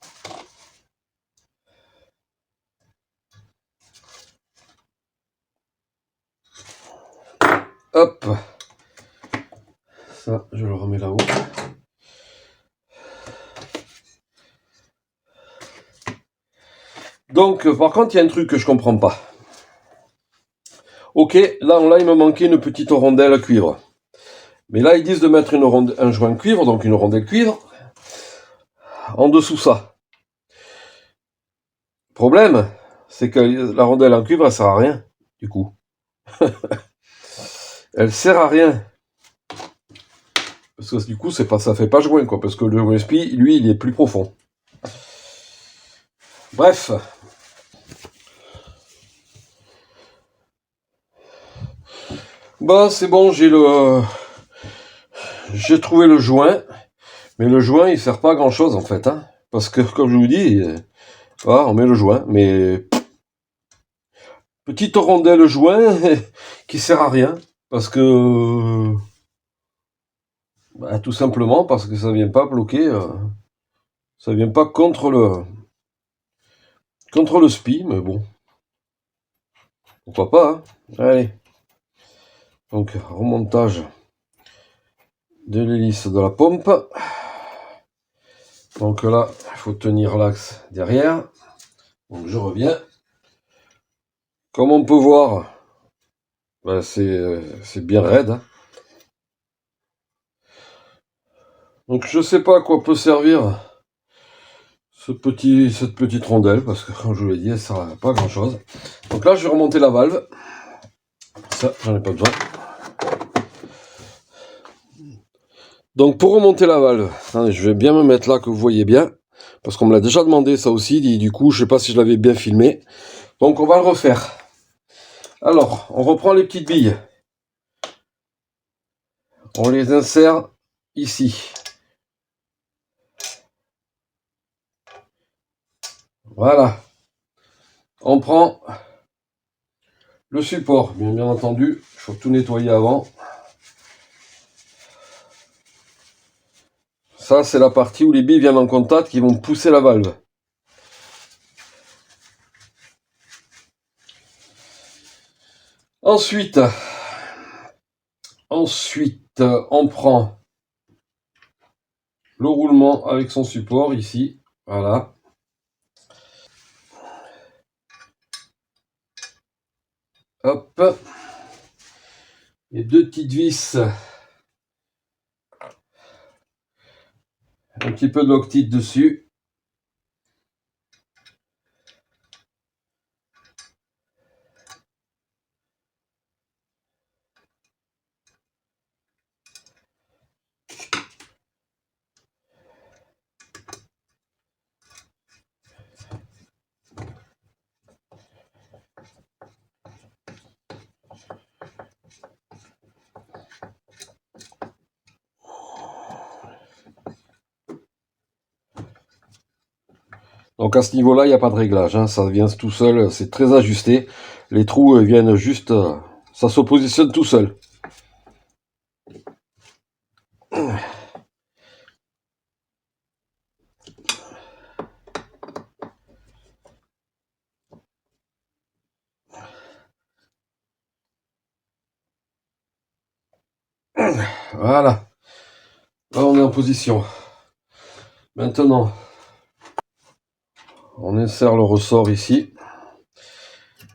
Hop. Ça, je le remets là-haut. Donc, par contre, il y a un truc que je comprends pas. Ok, là, il me manquait une petite rondelle cuivre. Mais là, ils disent de mettre un joint cuivre, donc une rondelle cuivre, en dessous ça. Problème, c'est que la rondelle en cuivre, elle sert à rien, du coup. Elle sert à rien. Parce que du coup, ça fait pas joint, quoi. Parce que le USB, lui, il est plus profond. Bref. C'est bon, j'ai trouvé le joint. Mais le joint, il sert pas à grand chose, en fait, hein. Parce que, comme je vous dis, voilà, on met le joint, mais petite rondelle joint qui sert à rien, parce que tout simplement parce que ça vient pas bloquer, ça vient pas contre le spi, mais bon, pourquoi pas, hein. Allez, donc remontage de l'hélice de la pompe. Donc là, il faut tenir l'axe derrière. Donc je reviens. Comme on peut voir, c'est bien raide. Hein. Donc je sais pas à quoi peut servir cette petite rondelle, parce que comme je vous l'ai dit, elle sert à pas grand chose. Donc là, je vais remonter la valve. Ça, j'en ai pas besoin. Donc pour remonter la valve, attendez, je vais bien me mettre là que vous voyez bien, Parce qu'on me l'a déjà demandé ça aussi, du coup je sais pas si je l'avais bien filmé. Donc on va le refaire. Alors, on reprend les petites billes. On les insère ici. Voilà. On prend le support, bien entendu. Il faut tout nettoyer avant. Ça, c'est la partie où les billes viennent en contact qui vont pousser la valve. Ensuite, on prend le roulement avec son support ici. Voilà. Hop. Les deux petites vis. Un petit peu de loctite dessus. Donc à ce niveau-là, il n'y a pas de réglage, hein, ça vient tout seul, c'est très ajusté. Les trous viennent juste, ça se positionne tout seul. Voilà. Là, on est en position. Maintenant, on insère le ressort ici.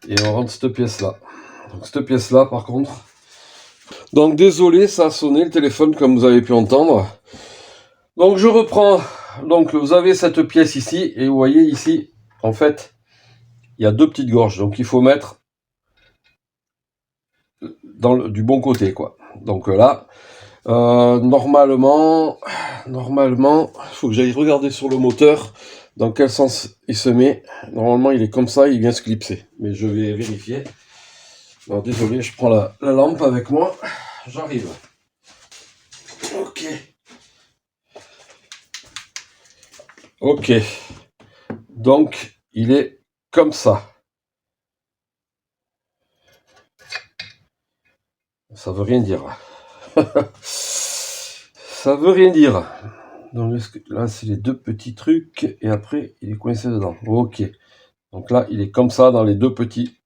Et on rentre cette pièce-là. Donc cette pièce-là, par contre... Donc désolé, ça a sonné le téléphone, comme vous avez pu entendre. Donc je reprends. Donc vous avez cette pièce ici. Et vous voyez ici, en fait, il y a deux petites gorges. Donc il faut mettre du bon côté, quoi. Donc là... normalement, il faut que j'aille regarder sur le moteur dans quel sens il se met. Normalement, il est comme ça, il vient se clipser. Mais je vais vérifier. Alors, désolé, je prends la lampe avec moi. J'arrive. Ok. Ok. Donc, il est comme ça. Ça veut rien dire. Ça veut rien dire. Donc là, c'est les deux petits trucs. Et après, il est coincé dedans. Ok. Donc là, il est comme ça dans les deux petits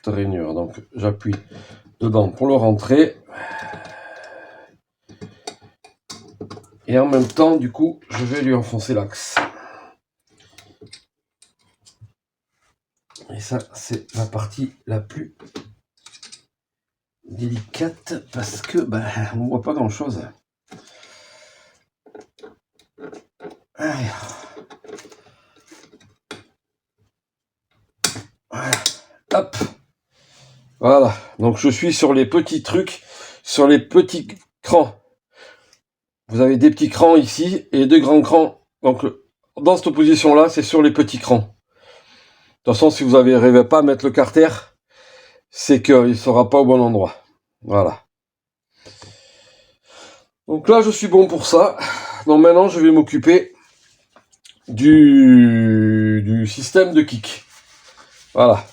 rainures. Donc j'appuie dedans pour le rentrer. Et en même temps, du coup, je vais lui enfoncer l'axe. Et ça, c'est la partie la plus délicate parce que on voit pas grand chose. Allez. Voilà. Hop. Voilà. Donc je suis sur les petits trucs, sur les petits crans. Vous avez des petits crans ici et deux grands crans. Donc dans cette position-là, c'est sur les petits crans. De toute façon, si vous n'arrivez pas à mettre le carter, c'est qu'il ne sera pas au bon endroit. Voilà. Donc là, je suis bon pour ça. Donc maintenant, je vais m'occuper du système de kick. Voilà.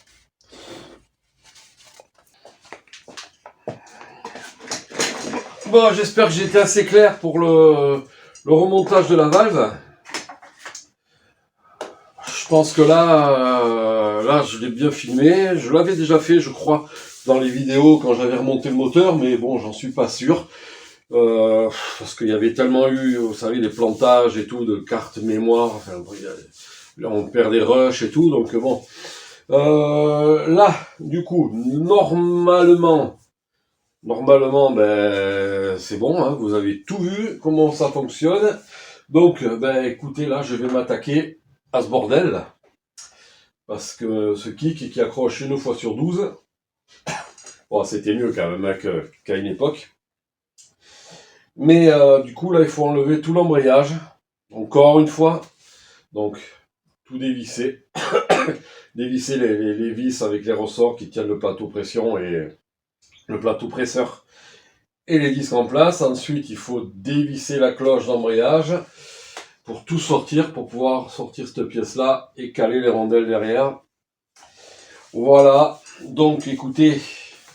Bon, j'espère que j'ai été assez clair pour le remontage de la valve. Je pense que là, je l'ai bien filmé. Je l'avais déjà fait, je crois, dans les vidéos quand j'avais remonté le moteur, mais bon, j'en suis pas sûr. Parce qu'il y avait tellement eu, vous savez, des plantages et tout, de cartes mémoire. Enfin, là, on perd des rushs et tout, donc bon. Là, du coup, normalement, c'est bon, hein, vous avez tout vu, comment ça fonctionne. Donc, écoutez, là, je vais m'attaquer à ce bordel. Parce que ce kick qui accroche une fois sur 12, bon, c'était mieux quand même qu'à une époque. Mais du coup, là, il faut enlever tout l'embrayage. Encore une fois, Donc, tout dévisser. Dévisser les vis avec les ressorts qui tiennent le plateau pression et le plateau presseur et les disques en place. Ensuite, il faut dévisser la cloche d'embrayage pour tout sortir, pour pouvoir sortir cette pièce-là et caler les rondelles derrière. Voilà. Donc, écoutez,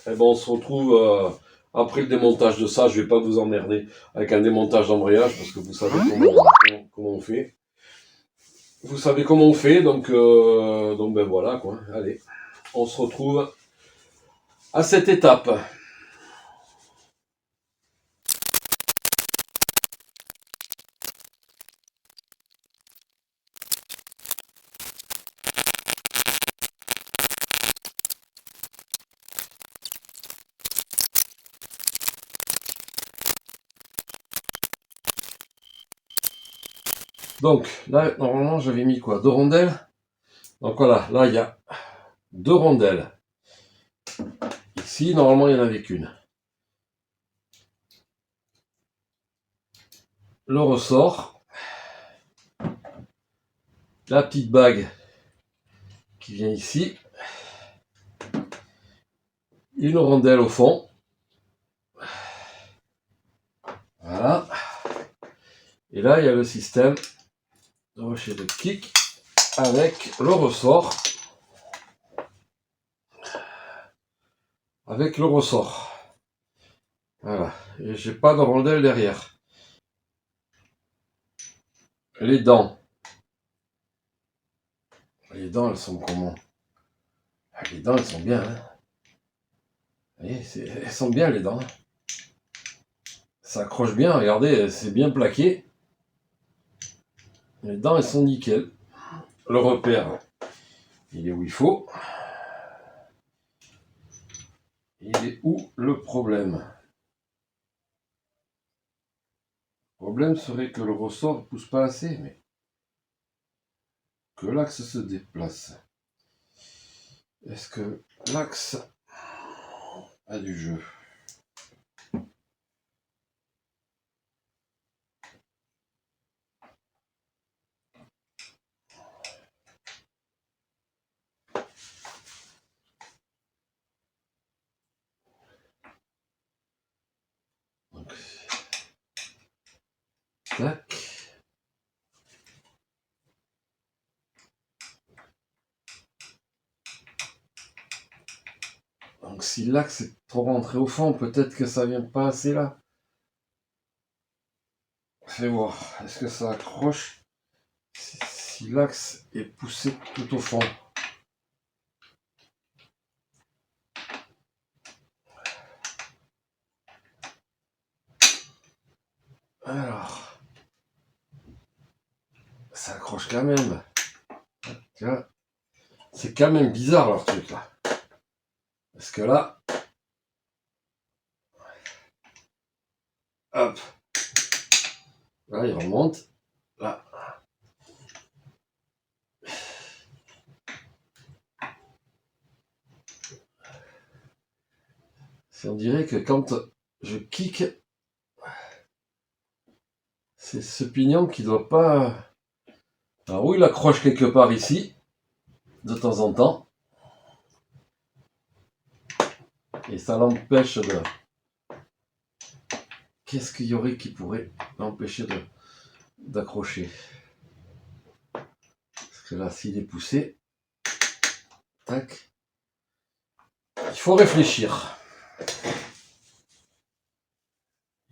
eh ben, on se retrouve après le démontage de ça. Je vais pas vous emmerder avec un démontage d'embrayage parce que vous savez comment on fait. Vous savez comment on fait, donc ben voilà quoi. Allez, on se retrouve à cette étape. Donc là, normalement, j'avais mis quoi? 2 rondelles. Donc voilà, là il y a 2 rondelles. Ici, normalement, il n'y en avait qu'une. Le ressort. La petite bague qui vient ici. Une rondelle au fond. Voilà. Et là, il y a le système de rocher de kick avec le ressort. Avec le ressort. Voilà. Et j'ai pas de rondelle derrière. Les dents. Les dents, elles sont comment? Les dents, elles sont bien. Hein. Vous voyez, elles sont bien, les dents. Ça accroche bien, regardez, c'est bien plaqué. Les dents, elles sont nickel. Le repère, il est où il faut. Il est où le problème? Le problème serait que le ressort ne pousse pas assez, mais que l'axe se déplace. Est-ce que l'axe a du jeu? Donc, tac. Donc si l'axe est trop rentré au fond, peut-être que ça vient pas assez là. Fais voir, est-ce que ça accroche si l'axe est poussé tout au fond? Alors, ça accroche quand même. C'est quand même bizarre leur truc là. Parce que là, hop, là il remonte, là. On dirait que quand je kick, c'est ce pignon qui doit pas... Alors oui, il accroche quelque part ici, de temps en temps. Et ça l'empêche de... Qu'est-ce qu'il y aurait qui pourrait l'empêcher d'accrocher? Parce que là, s'il est poussé, tac, il faut réfléchir.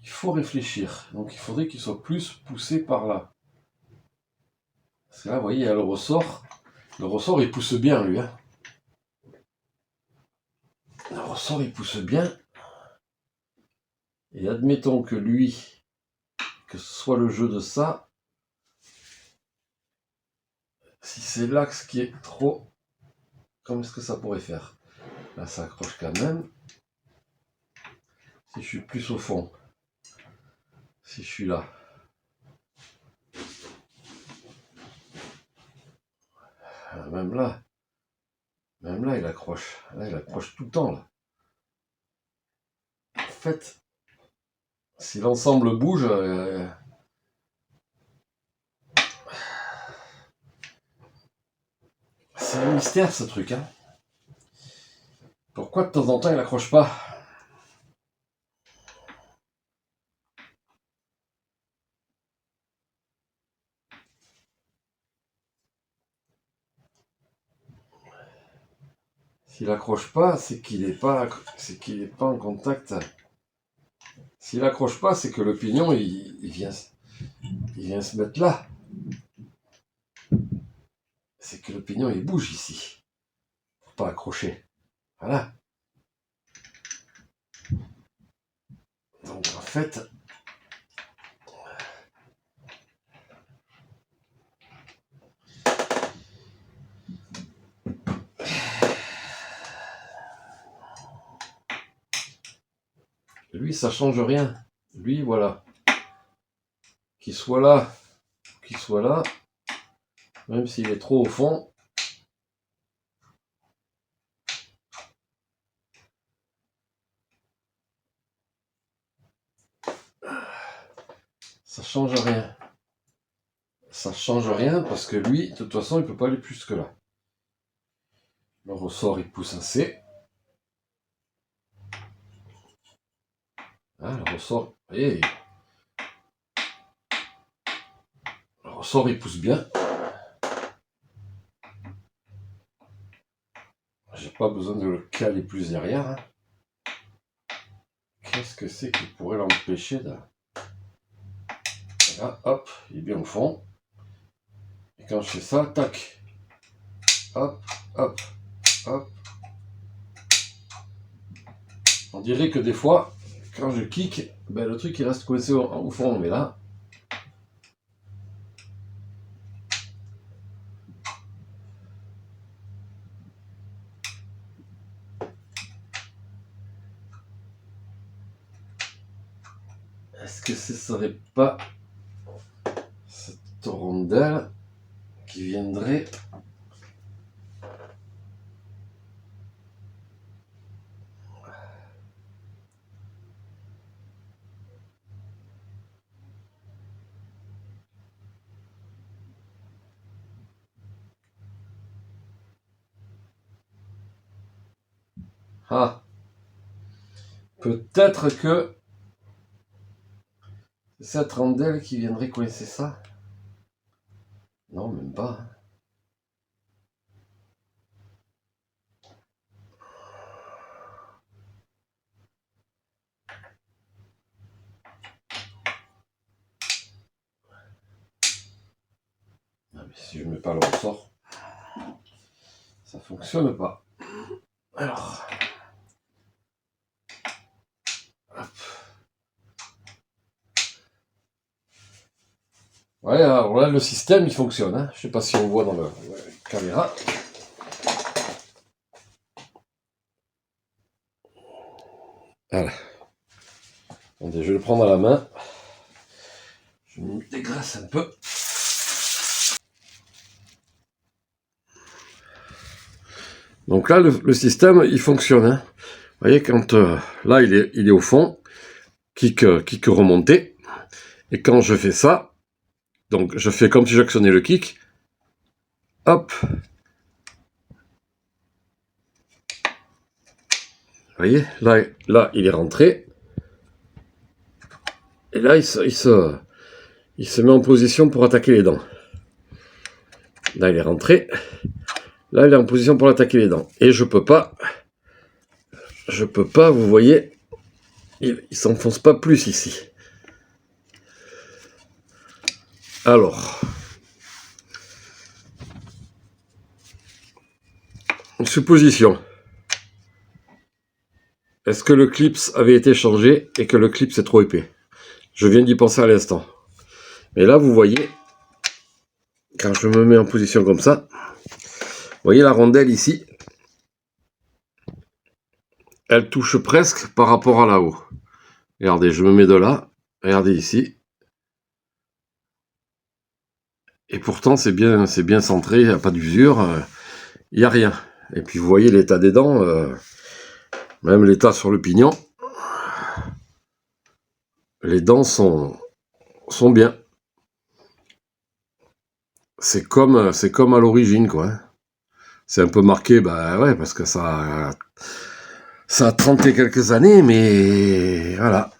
Il faut réfléchir. Donc il faudrait qu'il soit plus poussé par là. Parce que là, vous voyez, il y a le ressort. Le ressort, il pousse bien, lui. Hein. Le ressort, il pousse bien. Et admettons que lui, que ce soit le jeu de ça, si c'est l'axe qui est trop, comment est-ce que ça pourrait faire? Là, ça accroche quand même. Si je suis plus au fond, si je suis là, même là, il accroche. Là, il accroche tout le temps. Là. En fait, si l'ensemble bouge, c'est un mystère ce truc. Hein. Pourquoi de temps en temps il accroche pas? S'il accroche pas, c'est qu'il est pas en contact. S'il accroche pas, c'est que le pignon il vient se mettre là. C'est que le pignon il bouge ici. Faut pas accrocher. Voilà. Donc en fait, lui ça change rien. Lui voilà. Qu'il soit là, même s'il est trop au fond. Ça change rien. Ça change rien parce que lui, de toute façon, il peut pas aller plus que là. Le ressort, il pousse assez. Ah, le ressort, voyez, le ressort, il pousse bien. J'ai pas besoin de le caler plus derrière. Hein. Qu'est-ce que c'est qui pourrait l'empêcher de... Là, hop, il est bien au fond. Et quand je fais ça, tac. Hop, hop, hop. On dirait que des fois, quand je kick, ben, le truc il reste coincé au fond. Mais là, est-ce que ce serait pas cette rondelle qui viendrait... Ah, peut-être que c'est cette rondelle qui viendrait coincer ça. Non, même pas. Non, mais si je mets pas le ressort, ça fonctionne pas. Alors, hop. Ouais, alors là, le système, il fonctionne. Hein. Je sais pas si on voit dans la caméra. Voilà. Attendez, je vais le prendre à la main. Je me dégraisse un peu. Donc là, le système, il fonctionne. Hein. Vous voyez, quand là, il est au fond, kick remonté. Et quand je fais ça, donc je fais comme si j'actionnais le kick. Hop. Vous voyez, là, il est rentré. Et là, il se met en position pour attaquer les dents. Là, il est rentré. Là, il est en position pour attaquer les dents. Et je peux pas, vous voyez, il s'enfonce pas plus ici. Alors, supposition. Est-ce que le clips avait été changé et que le clip est trop épais? Je viens d'y penser à l'instant. Mais là, vous voyez, quand je me mets en position comme ça, vous voyez la rondelle ici, elle touche presque par rapport à là-haut. Regardez, je me mets de là, regardez ici. Et pourtant, c'est bien centré, il n'y a pas d'usure, il n'y a rien. Et puis, vous voyez l'état des dents, même l'état sur le pignon. Les dents sont bien. C'est comme à l'origine, quoi. C'est un peu marqué, bah ouais, parce que ça a 30 et quelques années, mais voilà.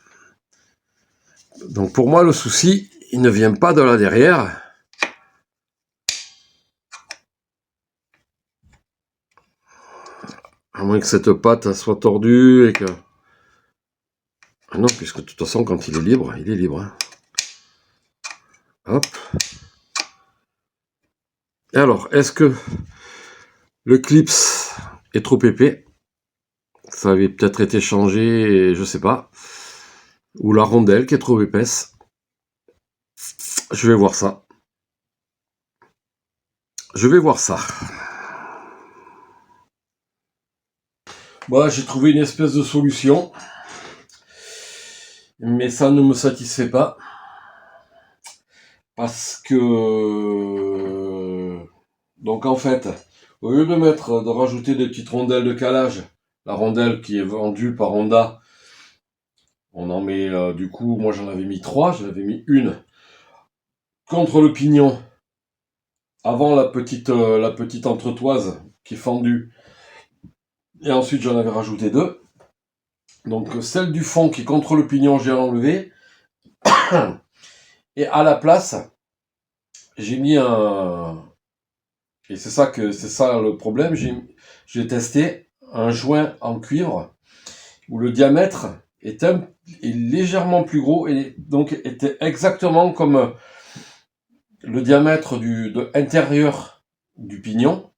Donc pour moi, le souci, il ne vient pas de là derrière. À moins que cette patte soit tordue et que... Ah non, puisque de toute façon, quand il est libre, il est libre. Hein. Hop. Et alors, est-ce que le clips est trop épais? Ça avait peut-être été changé, je sais pas. Ou la rondelle qui est trop épaisse. Je vais voir ça. Je vais voir ça. Voilà, j'ai trouvé une espèce de solution. Mais ça ne me satisfait pas. Parce que... Donc en fait, au lieu de rajouter des petites rondelles de calage, la rondelle qui est vendue par Honda, on en met, du coup, moi j'en avais mis 3, j'en avais mis une contre le pignon, avant la petite entretoise qui est fendue, et ensuite j'en avais rajouté 2. Donc celle du fond qui est contre le pignon, j'ai enlevé, et à la place, j'ai mis un... Et c'est ça le problème, j'ai testé un joint en cuivre, où le diamètre est légèrement plus gros, et donc était exactement comme le diamètre intérieur du pignon,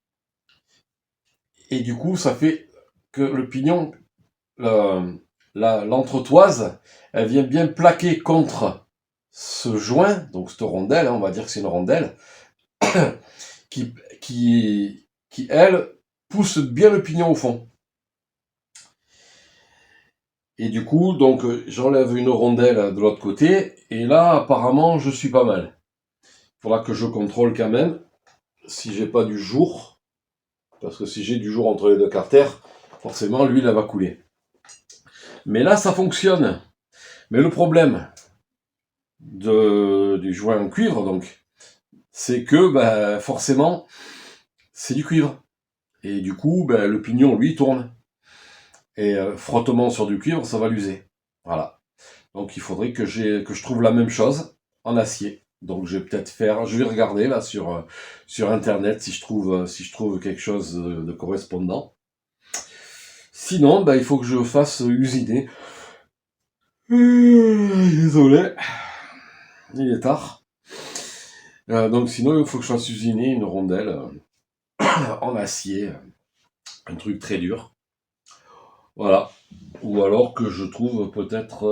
et du coup ça fait que le pignon, l'entretoise, elle vient bien plaquer contre ce joint, donc cette rondelle, hein, on va dire que c'est une rondelle, qui elle, pousse bien le pignon au fond. Et du coup, donc, j'enlève une rondelle de l'autre côté, et là, apparemment, je suis pas mal. Il faudra que je contrôle quand même, si j'ai pas du jour, parce que si j'ai du jour entre les deux carters, forcément, l'huile, elle va couler. Mais là, ça fonctionne. Mais le problème du joint en cuivre, donc, c'est que, ben, forcément, c'est du cuivre. Et du coup, ben, le pignon, lui, tourne. Et frottement sur du cuivre, ça va l'user. Voilà. Donc il faudrait que je trouve la même chose en acier. Donc je vais regarder là sur internet si je trouve quelque chose de correspondant. Sinon, il faut que je fasse usiner. Désolé, il est tard. Donc sinon, il faut que je fasse usiner une rondelle en acier, un truc très dur. Voilà. Ou alors que je trouve peut-être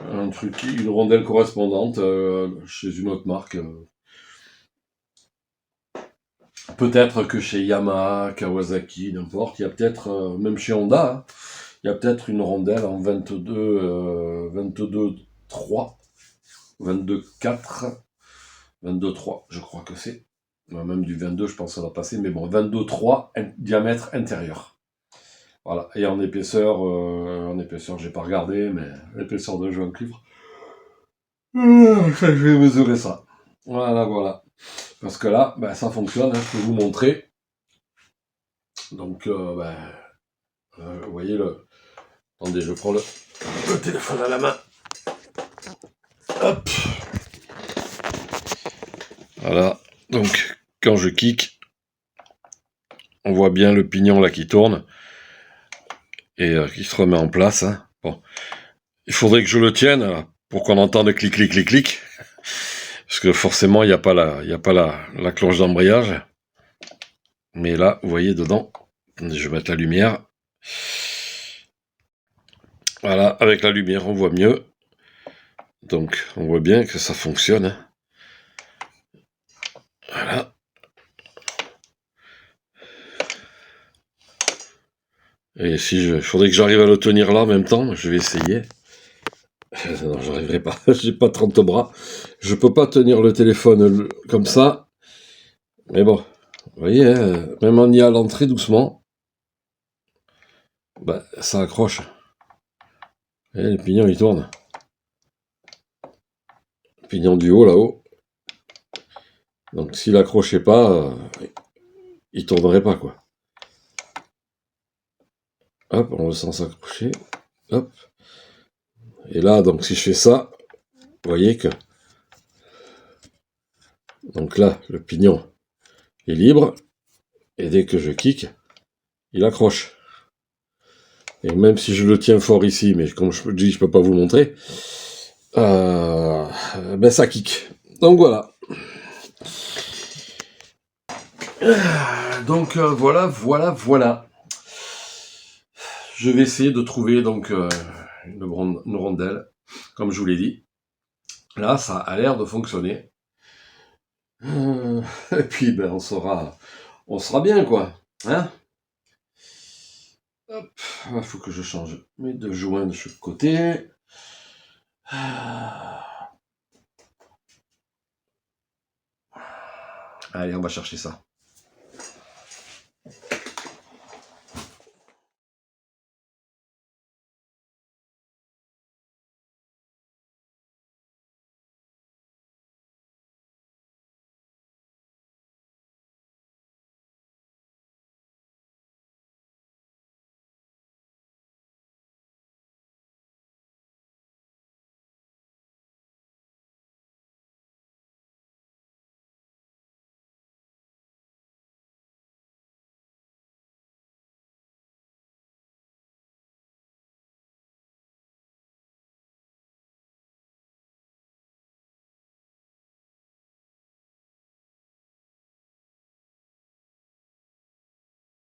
une rondelle correspondante chez une autre marque. Peut-être que chez Yamaha, Kawasaki, n'importe, il y a peut-être, même chez Honda, hein, il y a peut-être une rondelle en 22,3, 22,4, 22,3, je crois que c'est. Même du 22, je pense que ça va passer, mais bon, 22,3 diamètre intérieur. Voilà, et en épaisseur, j'ai pas regardé, mais l'épaisseur de joint cuivre. Je vais mesurer ça. Voilà. Parce que là, ça fonctionne, hein, je peux vous montrer. Donc, vous voyez le... Attendez, je prends le téléphone à la main. Hop. Voilà. Donc, quand je kick, on voit bien le pignon là qui tourne et qui se remet en place. Hein. Bon, il faudrait que je le tienne pour qu'on entende clic, clic, clic, clic. Parce que forcément, il n'y a pas la cloche d'embrayage. Mais là, vous voyez dedans, je vais mettre la lumière. Voilà, avec la lumière, on voit mieux. Donc, on voit bien que ça fonctionne. Hein. Voilà. Et il faudrait que j'arrive à le tenir là en même temps, je vais essayer. Non, j'arriverai pas, j'ai pas 30 bras. Je peux pas tenir le téléphone comme ça. Mais bon, vous voyez, hein, même en y allant très doucement, ça accroche. Et le pignon il tourne. Le pignon du haut là-haut. Donc s'il accrochait pas, il tournerait pas, quoi. Hop, on le sent s'accrocher. Hop. Et là, donc si je fais ça, vous voyez que... Donc là, le pignon est libre. Et dès que je kick, il accroche. Et même si je le tiens fort ici, mais comme je dis, je peux pas vous montrer, ben ça kick. Donc voilà. Donc voilà. Je vais essayer de trouver donc une rondelle, comme je vous l'ai dit. Là, ça a l'air de fonctionner. Et puis, ben, on sera bien, quoi. Hein? Hop, il faut que je change mes deux joints de chaque côté. Allez, on va chercher ça.